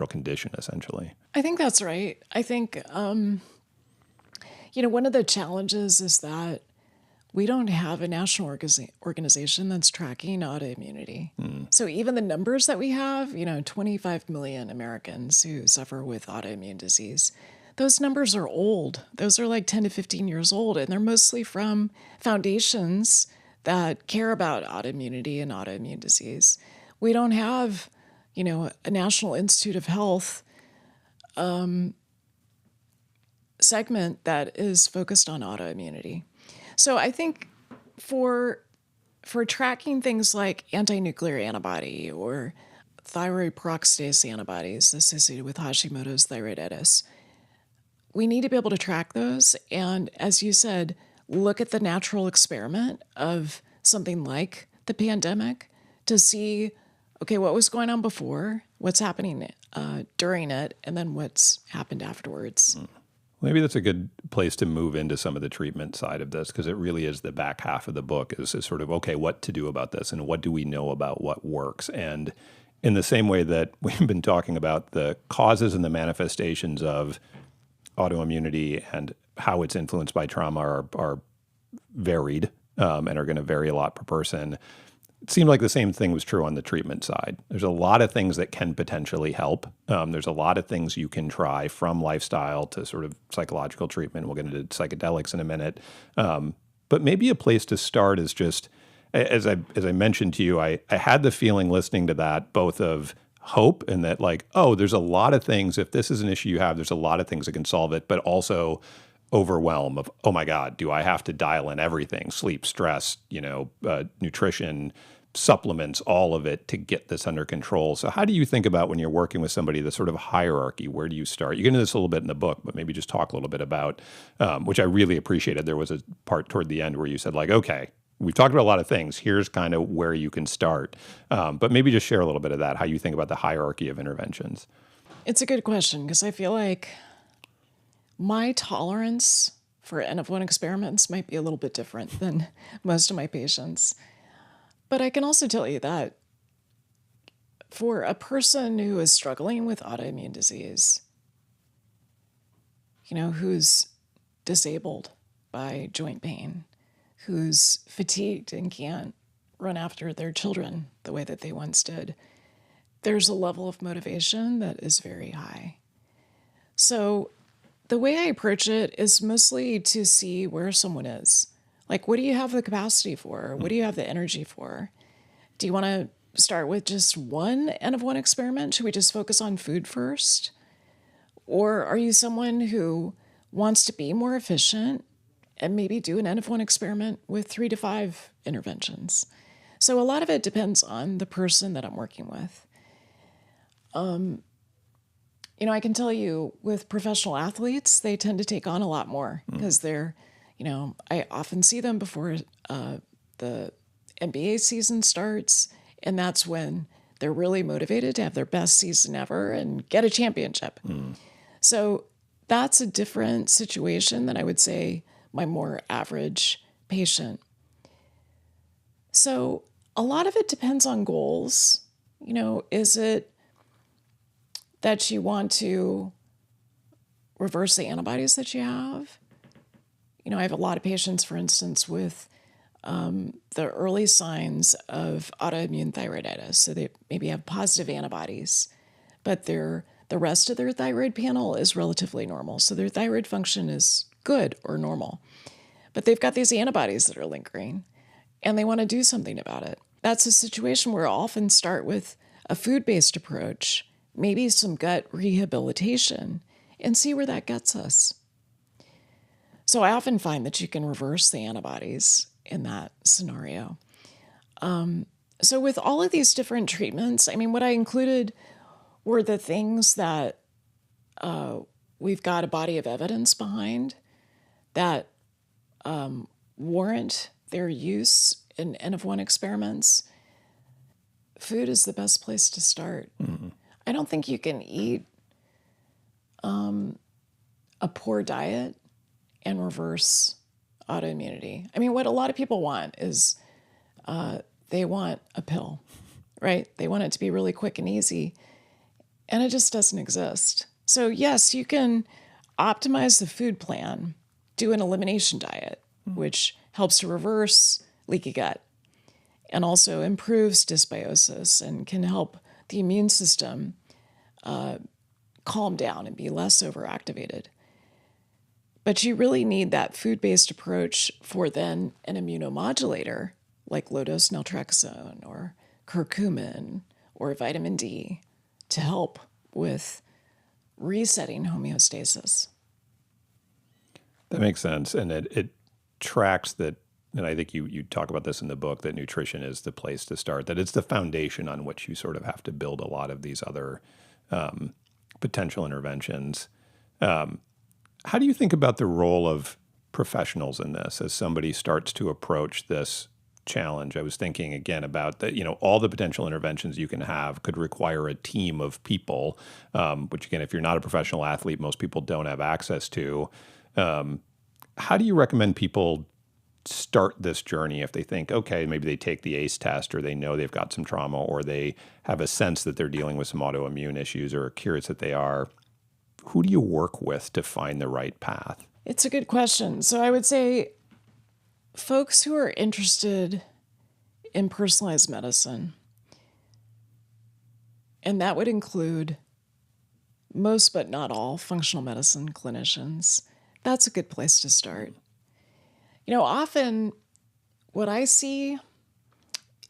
condition, essentially. I think that's right. I think, one of the challenges is that we don't have a national organization that's tracking autoimmunity. So even the numbers that we have, 25 million Americans who suffer with autoimmune disease, those numbers are old. Those are like 10 to 15 years old, and they're mostly from foundations that care about autoimmunity and autoimmune disease. We don't have, a National Institute of Health segment that is focused on autoimmunity. So I think for tracking things like anti-nuclear antibody or thyroid peroxidase antibodies associated with Hashimoto's thyroiditis, we need to be able to track those. And as you said, look at the natural experiment of something like the pandemic to see, okay, what was going on before, what's happening during it, and then what's happened afterwards. Maybe that's a good place to move into some of the treatment side of this, because it really is the back half of the book is sort of, okay, what to do about this and what do we know about what works? And in the same way that we've been talking about the causes and the manifestations of autoimmunity and how it's influenced by trauma are varied and are going to vary a lot per person. It seemed like the same thing was true on the treatment side. There's a lot of things that can potentially help. There's a lot of things you can try, from lifestyle to sort of psychological treatment. We'll get into psychedelics in a minute. But maybe a place to start is just, as I mentioned to you, I had the feeling listening to that, both of hope and that there's a lot of things, if this is an issue you have, there's a lot of things that can solve it, but also overwhelm of, oh my God, do I have to dial in everything, sleep, stress, nutrition, supplements, all of it to get this under control. So how do you think about when you're working with somebody, the sort of hierarchy? Where do you start? You get into this a little bit in the book, but maybe just talk a little bit about, which I really appreciated. There was a part toward the end where you said okay, we've talked about a lot of things. Here's kind of where you can start. But maybe just share a little bit of that, how you think about the hierarchy of interventions. It's a good question because I feel like my tolerance for N of 1 experiments might be a little bit different than most of my patients. But I can also tell you that for a person who is struggling with autoimmune disease, who's disabled by joint pain, who's fatigued and can't run after their children the way that they once did, there's a level of motivation that is very high. So the way I approach it is mostly to see where someone is. Like, what do you have the capacity for? What do you have the energy for? Do you want to start with just one N of 1 experiment? Should we just focus on food first? Or are you someone who wants to be more efficient and maybe do an N of 1 experiment with 3 to 5 interventions? So a lot of it depends on the person that I'm working with. I can tell you with professional athletes, they tend to take on a lot more because they're, I often see them before the NBA season starts, and that's when they're really motivated to have their best season ever and get a championship. So that's a different situation than I would say my more average patient. So a lot of it depends on goals. Is it that you want to reverse the antibodies that you have? I have a lot of patients, for instance, with the early signs of autoimmune thyroiditis. So they maybe have positive antibodies, but the rest of their thyroid panel is relatively normal. So their thyroid function is good or normal. But they've got these antibodies that are lingering, and they want to do something about it. That's a situation where I'll often start with a food-based approach, maybe some gut rehabilitation, and see where that gets us. So I often find that you can reverse the antibodies in that scenario. So with all of these different treatments, what I included were the things that we've got a body of evidence behind that warrant their use in N of 1 experiments. Food is the best place to start. I don't think you can eat a poor diet and reverse autoimmunity. What a lot of people want is they want a pill, right? They want it to be really quick and easy, and it just doesn't exist. So yes, you can optimize the food plan, do an elimination diet, which helps to reverse leaky gut and also improves dysbiosis and can help the immune system calm down and be less overactivated. But you really need that food-based approach for then an immunomodulator like low-dose naltrexone or curcumin or vitamin D to help with resetting homeostasis. That makes sense. And it tracks that, and I think you talk about this in the book, that nutrition is the place to start, that it's the foundation on which you sort of have to build a lot of these other potential interventions. How do you think about the role of professionals in this as somebody starts to approach this challenge? I was thinking again about that, all the potential interventions you can have could require a team of people, which again, if you're not a professional athlete, most people don't have access to. How do you recommend people start this journey if they think, okay, maybe they take the ACE test or they know they've got some trauma or they have a sense that they're dealing with some autoimmune issues or are curious that they are? Who do you work with to find the right path? It's a good question. So I would say folks who are interested in personalized medicine, and that would include most but not all functional medicine clinicians, that's a good place to start. Often what I see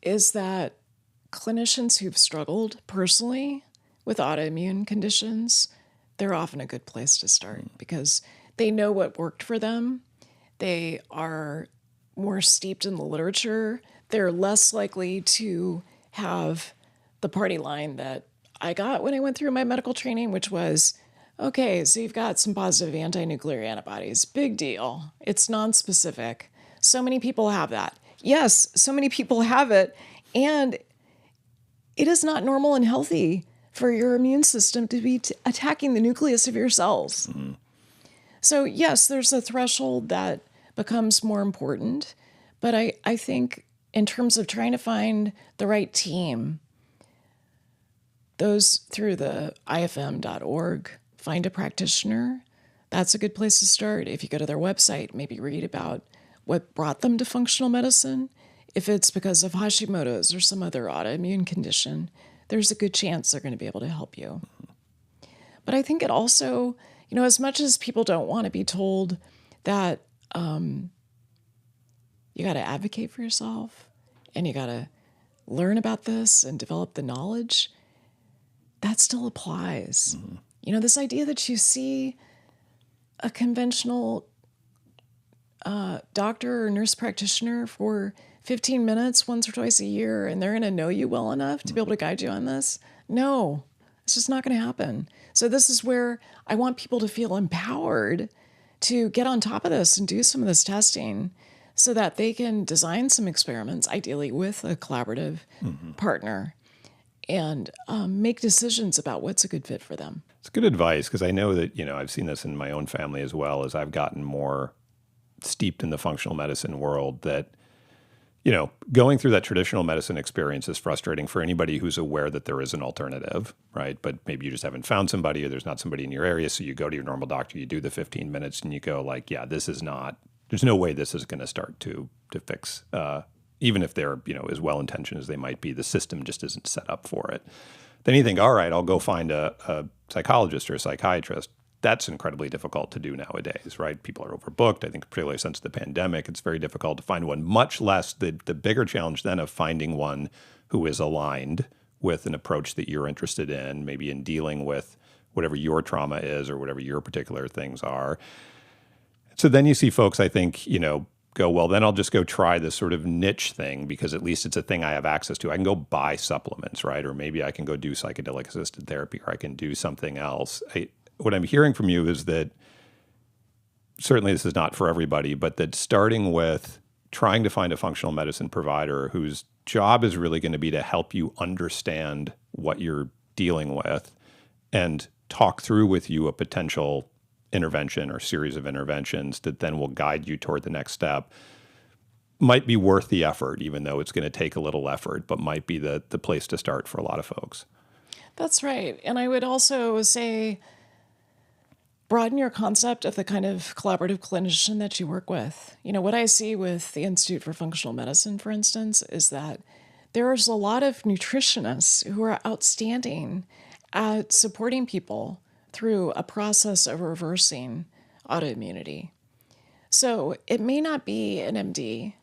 is that clinicians who've struggled personally with autoimmune conditions, they're often a good place to start because they know what worked for them. They are more steeped in the literature. They're less likely to have the party line that I got when I went through my medical training, which was, okay, so you've got some positive anti-nuclear antibodies. Big deal. It's nonspecific. So many people have that. Yes, so many people have it, and it is not normal and healthy for your immune system to be attacking the nucleus of your cells. Mm-hmm. So yes, there's a threshold that becomes more important, but I think in terms of trying to find the right team, those through the ifm.org, find a practitioner, that's a good place to start. If you go to their website, maybe read about what brought them to functional medicine. If it's because of Hashimoto's or some other autoimmune condition, there's a good chance they're going to be able to help you. But I think it also, as much as people don't want to be told that you got to advocate for yourself and you got to learn about this and develop the knowledge, that still applies. Mm-hmm. This idea that you see a conventional doctor or nurse practitioner for 15 minutes once or twice a year, and they're going to know you well enough to be able to guide you on this. No, it's just not going to happen. So this is where I want people to feel empowered to get on top of this and do some of this testing so that they can design some experiments, ideally with a collaborative partner, and make decisions about what's a good fit for them. It's good advice, because I know that, I've seen this in my own family as well, as I've gotten more steeped in the functional medicine world, that, going through that traditional medicine experience is frustrating for anybody who's aware that there is an alternative, right? But maybe you just haven't found somebody, or there's not somebody in your area. So you go to your normal doctor, you do the 15 minutes and you go like, yeah, this is not, there's no way this is going to start to fix, even if they're, as well-intentioned as they might be, the system just isn't set up for it. Then you think, all right, I'll go find a psychologist or a psychiatrist. That's incredibly difficult to do nowadays, right? People are overbooked. I think particularly since the pandemic, it's very difficult to find one, much less the bigger challenge then of finding one who is aligned with an approach that you're interested in, maybe in dealing with whatever your trauma is or whatever your particular things are. So then you see folks, I think, go, well, then I'll just go try this sort of niche thing, because at least it's a thing I have access to. I can go buy supplements, right? Or maybe I can go do psychedelic-assisted therapy, or I can do something else. What I'm hearing from you is that certainly this is not for everybody, but that starting with trying to find a functional medicine provider whose job is really going to be to help you understand what you're dealing with and talk through with you a potential intervention or series of interventions that then will guide you toward the next step might be worth the effort, even though it's going to take a little effort, but might be the place to start for a lot of folks. That's right. And I would also say, broaden your concept of the kind of collaborative clinician that you work with. What I see with the Institute for Functional Medicine, for instance, is that there's a lot of nutritionists who are outstanding at supporting people through a process of reversing autoimmunity. So it may not be an MD.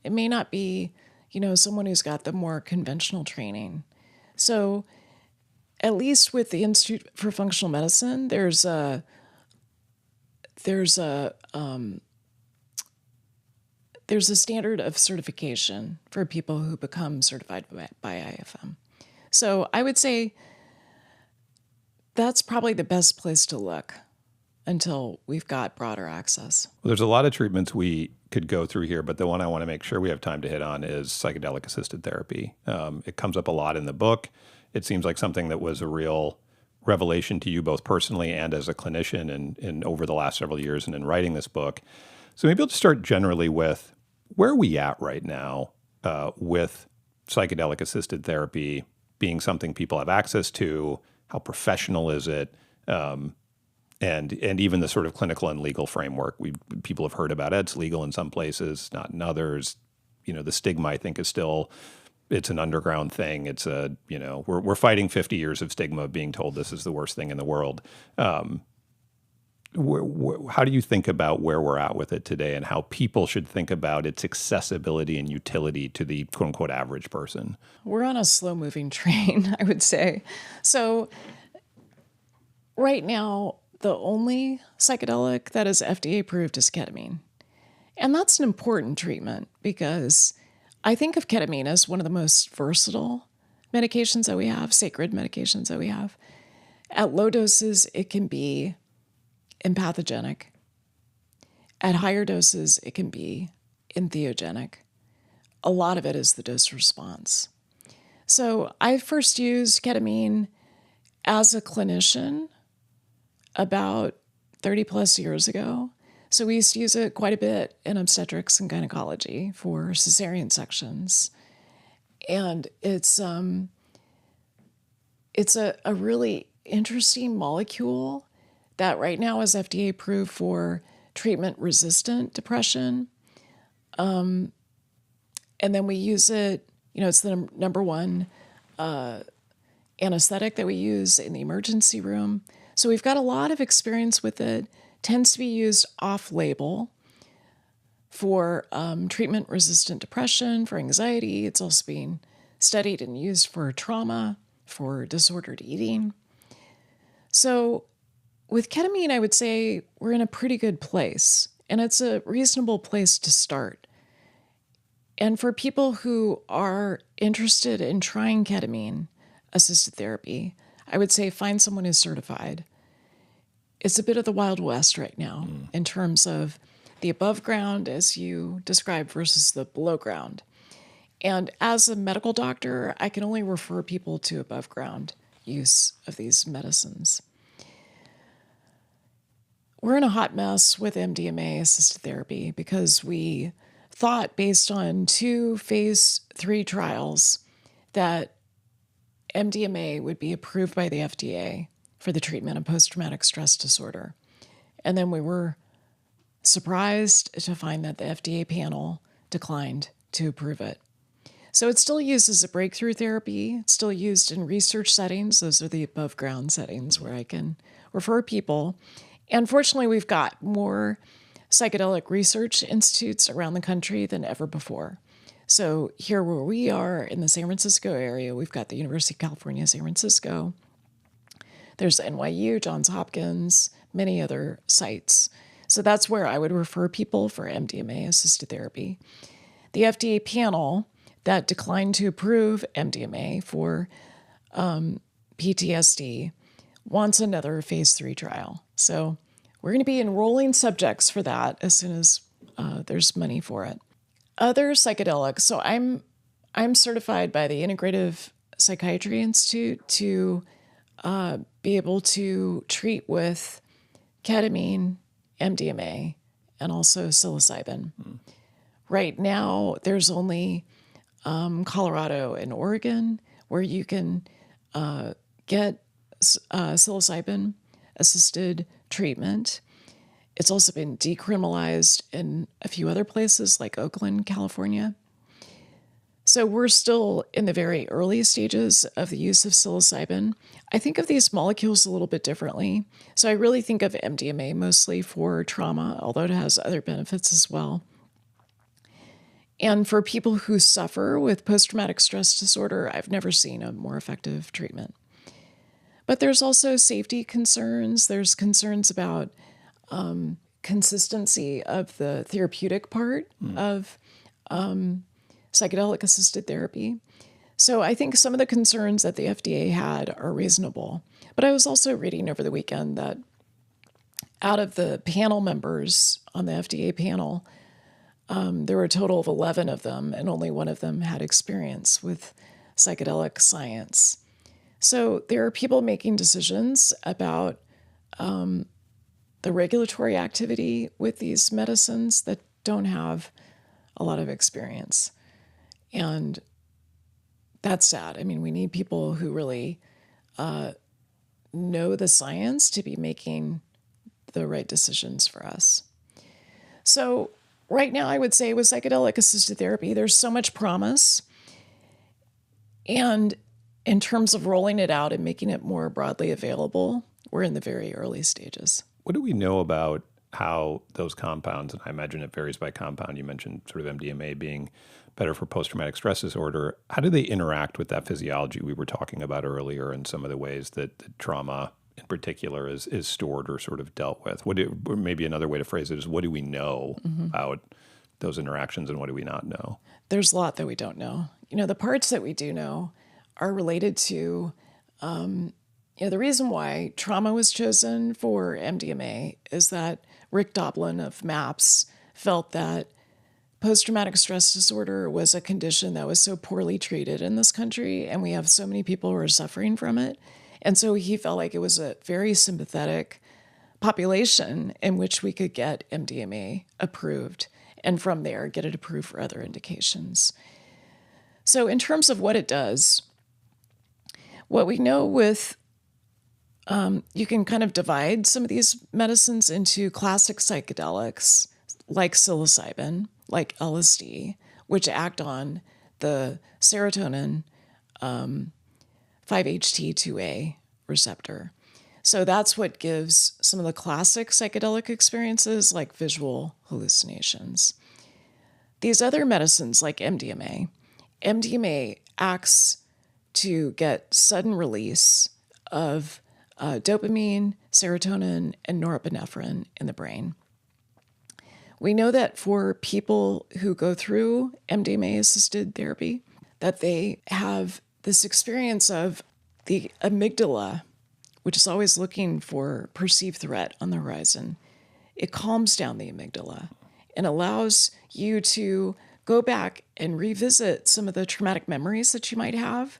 It may not be, someone who's got the more conventional training. So at least with the Institute for Functional Medicine, there's a standard of certification for people who become certified by IFM. So I would say that's probably the best place to look until we've got broader access. Well, there's a lot of treatments we could go through here, but the one I want to make sure we have time to hit on is psychedelic-assisted therapy. It comes up a lot in the book. It seems like something that was a real revelation to you both personally and as a clinician and over the last several years and in writing this book. So maybe we'll just start generally with where are we at right now with psychedelic-assisted therapy being something people have access to? How professional is it? And even the sort of clinical and legal framework. People have heard about it. It's legal in some places, not in others. The stigma, I think, is still, it's an underground thing. It's we're fighting 50 years of stigma of being told this is the worst thing in the world. How do you think about where we're at with it today and how people should think about its accessibility and utility to the quote unquote average person? We're on a slow moving train, I would say. So right now, the only psychedelic that is FDA approved is ketamine. And that's an important treatment because I think of ketamine as one of the most versatile medications that we have, sacred medications that we have. At low doses, it can be empathogenic. At higher doses, it can be entheogenic. a lot of it is the dose response. So I first used ketamine as a clinician about 30 plus years ago. So we used to use it quite a bit in obstetrics and gynecology for cesarean sections. And it's a really interesting molecule that right now is FDA approved for treatment-resistant depression. And then we use it, it's the number one anesthetic that we use in the emergency room. So we've got a lot of experience with it. Tends to be used off-label for treatment-resistant depression, for anxiety. It's also being studied and used for trauma, for disordered eating. So with ketamine, I would say we're in a pretty good place, and it's a reasonable place to start. And for people who are interested in trying ketamine-assisted therapy, I would say find someone who's certified. It's a bit of the Wild West right now in terms of the above ground, as you described, versus the below ground. And as a medical doctor, I can only refer people to above ground use of these medicines. We're in a hot mess with MDMA-assisted therapy because we thought, based on 2 phase 3 trials, that MDMA would be approved by the FDA for the treatment of post-traumatic stress disorder. And then we were surprised to find that the FDA panel declined to approve it. So it's still used as a breakthrough therapy. It's still used in research settings. Those are the above ground settings where I can refer people. And fortunately, we've got more psychedelic research institutes around the country than ever before. So here where we are in the San Francisco area, we've got the University of California, San Francisco. There's NYU, Johns Hopkins, many other sites. So that's where I would refer people for MDMA-assisted therapy. The FDA panel that declined to approve MDMA for PTSD wants another phase 3 trial. So we're going to be enrolling subjects for that as soon as there's money for it. Other psychedelics. So I'm certified by the Integrative Psychiatry Institute to be able to treat with ketamine, MDMA, and also psilocybin. Right now, there's only Colorado and Oregon where you can get psilocybin-assisted treatment. It's also been decriminalized in a few other places like Oakland, California. So we're still in the very early stages of the use of psilocybin. I think of these molecules a little bit differently. So I really think of MDMA mostly for trauma, although it has other benefits as well. And for people who suffer with post-traumatic stress disorder, I've never seen a more effective treatment. But there's also safety concerns. There's concerns about consistency of the therapeutic part of psychedelic-assisted therapy. So I think some of the concerns that the FDA had are reasonable. But I was also reading over the weekend that out of the panel members on the FDA panel, there were a total of 11 of them, and only one of them had experience with psychedelic science. So there are people making decisions about the regulatory activity with these medicines that don't have a lot of experience. And that's sad. I mean, we need people who really know the science to be making the right decisions for us. So right now, I would say with psychedelic-assisted therapy, there's so much promise. And in terms of rolling it out and making it more broadly available, we're in the very early stages. What do we know about how those compounds, and I imagine it varies by compound, you mentioned sort of MDMA being better for post-traumatic stress disorder, how do they interact with that physiology we were talking about earlier and some of the ways that the trauma in particular is stored or sort of dealt with? Or maybe another way to phrase it is, what do we know about those interactions and what do we not know? There's a lot that we don't know. The parts that we do know are related to, the reason why trauma was chosen for MDMA is that Rick Doblin of MAPS felt that post-traumatic stress disorder was a condition that was so poorly treated in this country, and we have so many people who are suffering from it. And so he felt like it was a very sympathetic population in which we could get MDMA approved, and from there get it approved for other indications. So in terms of what it does, what we know with, you can kind of divide some of these medicines into classic psychedelics, like psilocybin, like LSD, which act on the serotonin 5-HT2A receptor. So that's what gives some of the classic psychedelic experiences, like visual hallucinations. These other medicines, like MDMA acts to get sudden release of dopamine, serotonin, and norepinephrine in the brain. We know that for people who go through MDMA-assisted therapy, that they have this experience of the amygdala, which is always looking for perceived threat on the horizon. It calms down the amygdala and allows you to go back and revisit some of the traumatic memories that you might have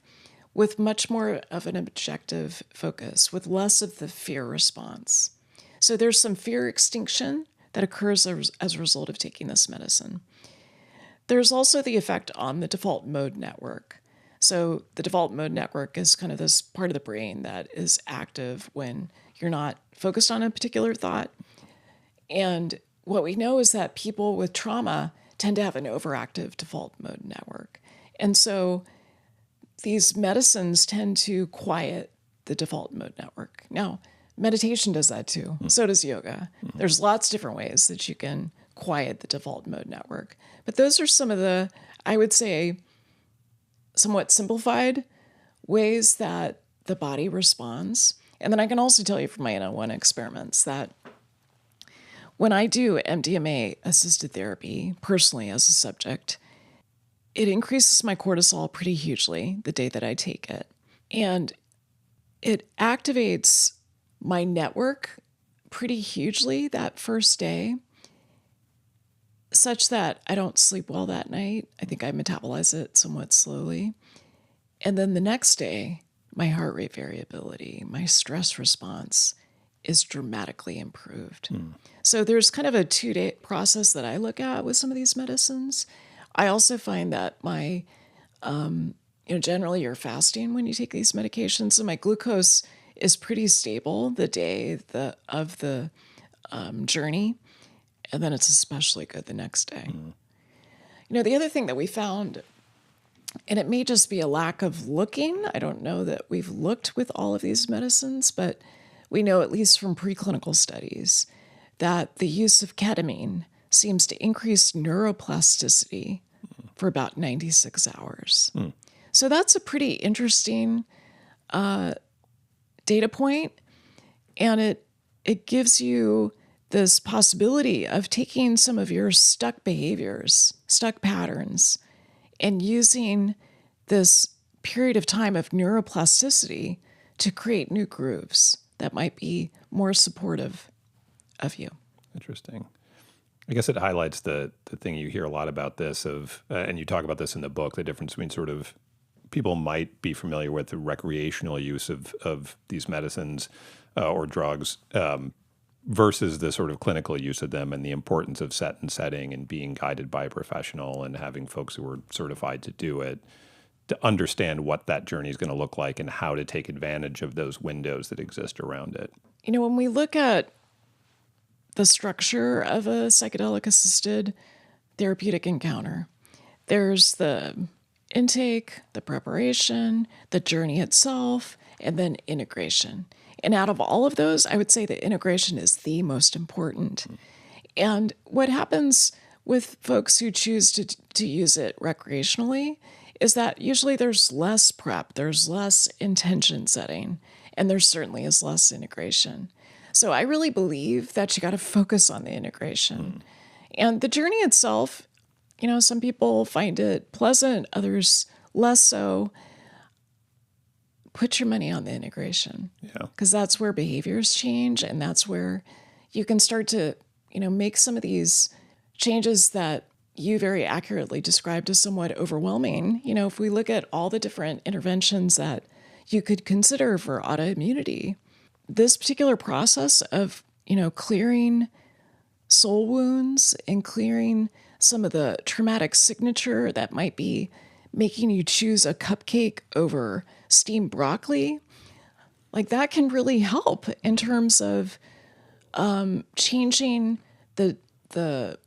with much more of an objective focus, with less of the fear response. So there's some fear extinction that occurs as a result of taking this medicine. There's also the effect on the default mode network. So the default mode network is kind of this part of the brain that is active when you're not focused on a particular thought. And what we know is that people with trauma tend to have an overactive default mode network. And so these medicines tend to quiet the default mode network. Now, meditation does that too. So does yoga. There's lots of different ways that you can quiet the default mode network. But those are some of the, I would say, somewhat simplified ways that the body responds. And then I can also tell you from my N01 experiments that when I do MDMA-assisted therapy, personally as a subject, it increases my cortisol pretty hugely the day that I take it. And it activates my network pretty hugely that first day, such that I don't sleep well that night. I think I metabolize it somewhat slowly. And then the next day, my heart rate variability, my stress response is dramatically improved. So there's kind of a 2-day process that I look at with some of these medicines. I also find that my, generally you're fasting when you take these medications. So my glucose is pretty stable the day of the journey. And then it's especially good the next day. The other thing that we found, and it may just be a lack of looking, I don't know that we've looked with all of these medicines, but we know at least from preclinical studies that the use of ketamine seems to increase neuroplasticity for about 96 hours. So that's a pretty interesting data point, and it gives you this possibility of taking some of your stuck behaviors, stuck patterns, and using this period of time of neuroplasticity to create new grooves that might be more supportive of you. Interesting. I guess it highlights the thing you hear a lot about this and you talk about this in the book, the difference between sort of people might be familiar with the recreational use of these medicines or drugs versus the sort of clinical use of them, and the importance of set and setting and being guided by a professional and having folks who are certified to do it, to understand what that journey is going to look like and how to take advantage of those windows that exist around it. When we look at the structure of a psychedelic-assisted therapeutic encounter, there's the intake, the preparation, the journey itself, and then integration. And out of all of those, I would say that integration is the most important. And what happens with folks who choose to use it recreationally is that usually there's less prep, there's less intention setting, and there certainly is less integration. So I really believe that you got to focus on the integration. And the journey itself, some people find it pleasant, others less so. Put your money on the integration, because that's where behaviors change, and that's where you can start to, make some of these changes that, you very accurately described as somewhat overwhelming. If we look at all the different interventions that you could consider for autoimmunity, this particular process of, clearing soul wounds and clearing some of the traumatic signature that might be making you choose a cupcake over steamed broccoli, like that can really help in terms of changing the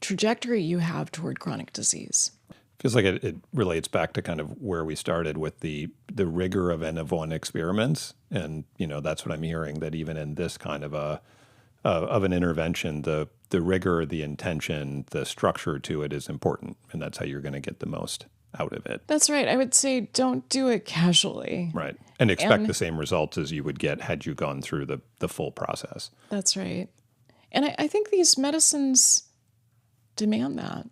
trajectory you have toward chronic disease. Feels like it relates back to kind of where we started with the rigor of N of 1 experiments. And, that's what I'm hearing, that even in this kind of an intervention, the rigor, the intention, the structure to it is important. And that's how you're going to get the most out of it. That's right. I would say don't do it casually. Right. And expect the same results as you would get had you gone through the full process. That's right. And I think these medicines demand that.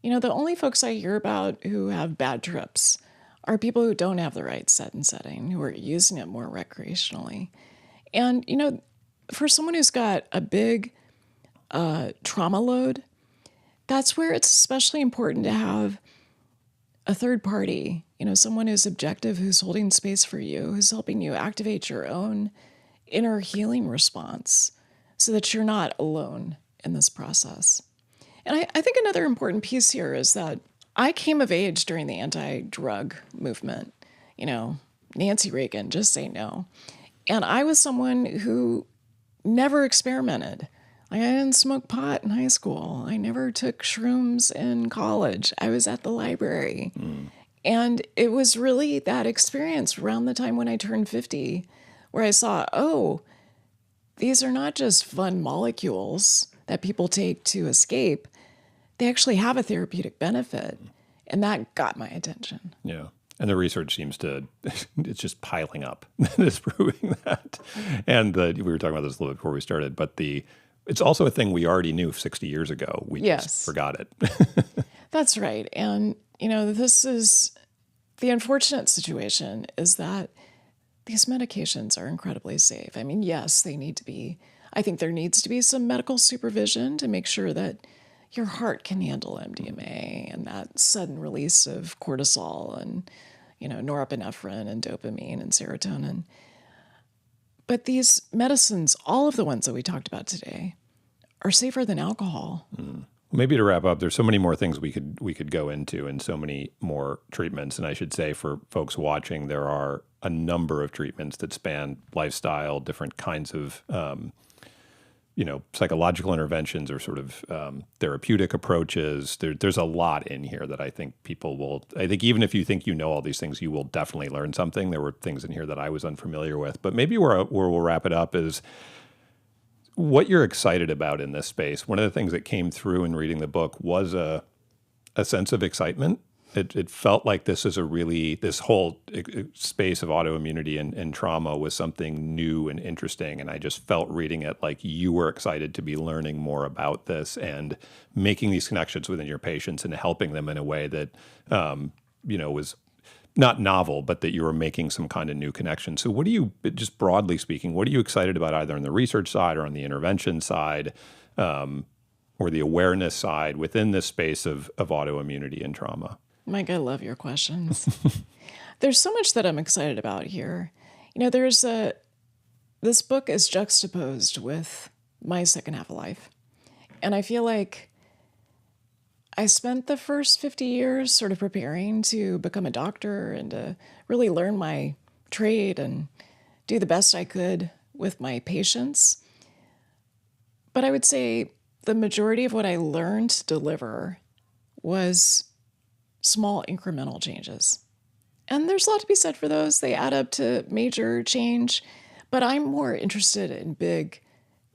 The only folks I hear about who have bad trips are people who don't have the right set and setting, who are using it more recreationally. And, for someone who's got a big trauma load, that's where it's especially important to have a third party, someone who's objective, who's holding space for you, who's helping you activate your own inner healing response so that you're not alone in this process. And I think another important piece here is that I came of age during the anti-drug movement. Nancy Reagan, just say no. And I was someone who never experimented. Like, I didn't smoke pot in high school. I never took shrooms in college. I was at the library. And it was really that experience around the time when I turned 50 where I saw, these are not just fun molecules that people take to escape. They actually have a therapeutic benefit. And that got my attention. Yeah. And the research seems it's just piling up. It's proving that. And we were talking about this a little bit before we started, but it's also a thing we already knew 60 years ago. We just forgot it. That's right. And, this is the unfortunate situation is that these medications are incredibly safe. I mean, yes, I think there needs to be some medical supervision to make sure that your heart can handle MDMA and that sudden release of cortisol and, norepinephrine and dopamine and serotonin. But these medicines, all of the ones that we talked about today, are safer than alcohol. Maybe to wrap up, there's so many more things we could go into and so many more treatments. And I should say for folks watching, there are a number of treatments that span lifestyle, different kinds of psychological interventions or sort of therapeutic approaches. There's a lot in here that I think even if you think you know all these things, you will definitely learn something. There were things in here that I was unfamiliar with. But maybe where we'll wrap it up is what you're excited about in this space. One of the things that came through in reading the book was a sense of excitement. It felt like this whole space of autoimmunity and trauma was something new and interesting. And I just felt reading it like you were excited to be learning more about this and making these connections within your patients and helping them in a way that, was not novel, but that you were making some kind of new connection. So just broadly speaking, what are you excited about either on the research side or on the intervention side, or the awareness side within this space of autoimmunity and trauma? Mike, I love your questions. There's so much that I'm excited about here. This book is juxtaposed with my second half of life. And I feel like I spent the first 50 years sort of preparing to become a doctor and to really learn my trade and do the best I could with my patients. But I would say the majority of what I learned to deliver was small incremental changes. And there's a lot to be said for those. They add up to major change. But I'm more interested in big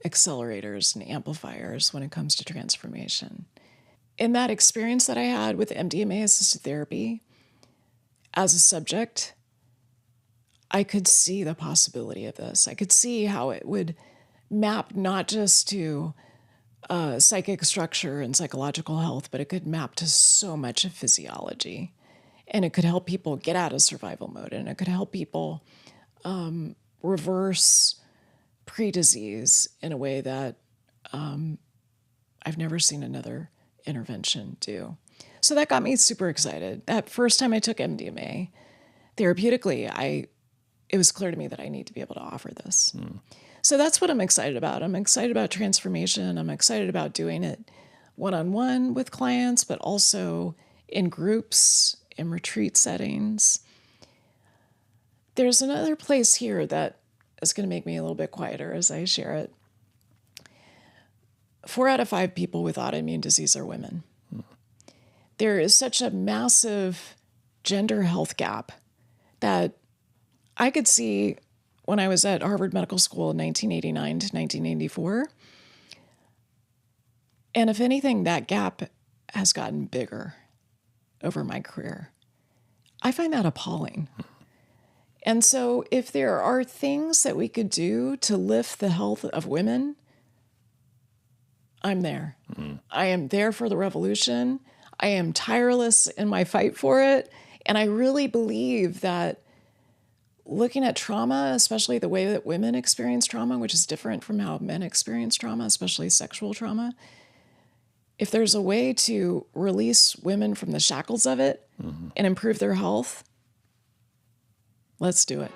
accelerators and amplifiers when it comes to transformation. In that experience that I had with MDMA-assisted therapy, as a subject, I could see the possibility of this. I could see how it would map not just to psychic structure and psychological health, but it could map to so much of physiology. And it could help people get out of survival mode, and it could help people reverse pre-disease in a way that I've never seen another intervention do? So that got me super excited. That first time I took MDMA, therapeutically, it was clear to me that I need to be able to offer this. So that's what I'm excited about. I'm excited about transformation. I'm excited about doing it one-on-one with clients, but also in groups, in retreat settings. There's another place here that is going to make me a little bit quieter as I share it. 4 out of 5 people with autoimmune disease are women. There is such a massive gender health gap that I could see when I was at Harvard Medical School in 1989 to 1984. And if anything, that gap has gotten bigger over my career. I find that appalling. And so if there are things that we could do to lift the health of women, I'm there. I am there for the revolution. I am tireless in my fight for it. And I really believe that looking at trauma, especially the way that women experience trauma, which is different from how men experience trauma, especially sexual trauma, if there's a way to release women from the shackles of it and improve their health, let's do it.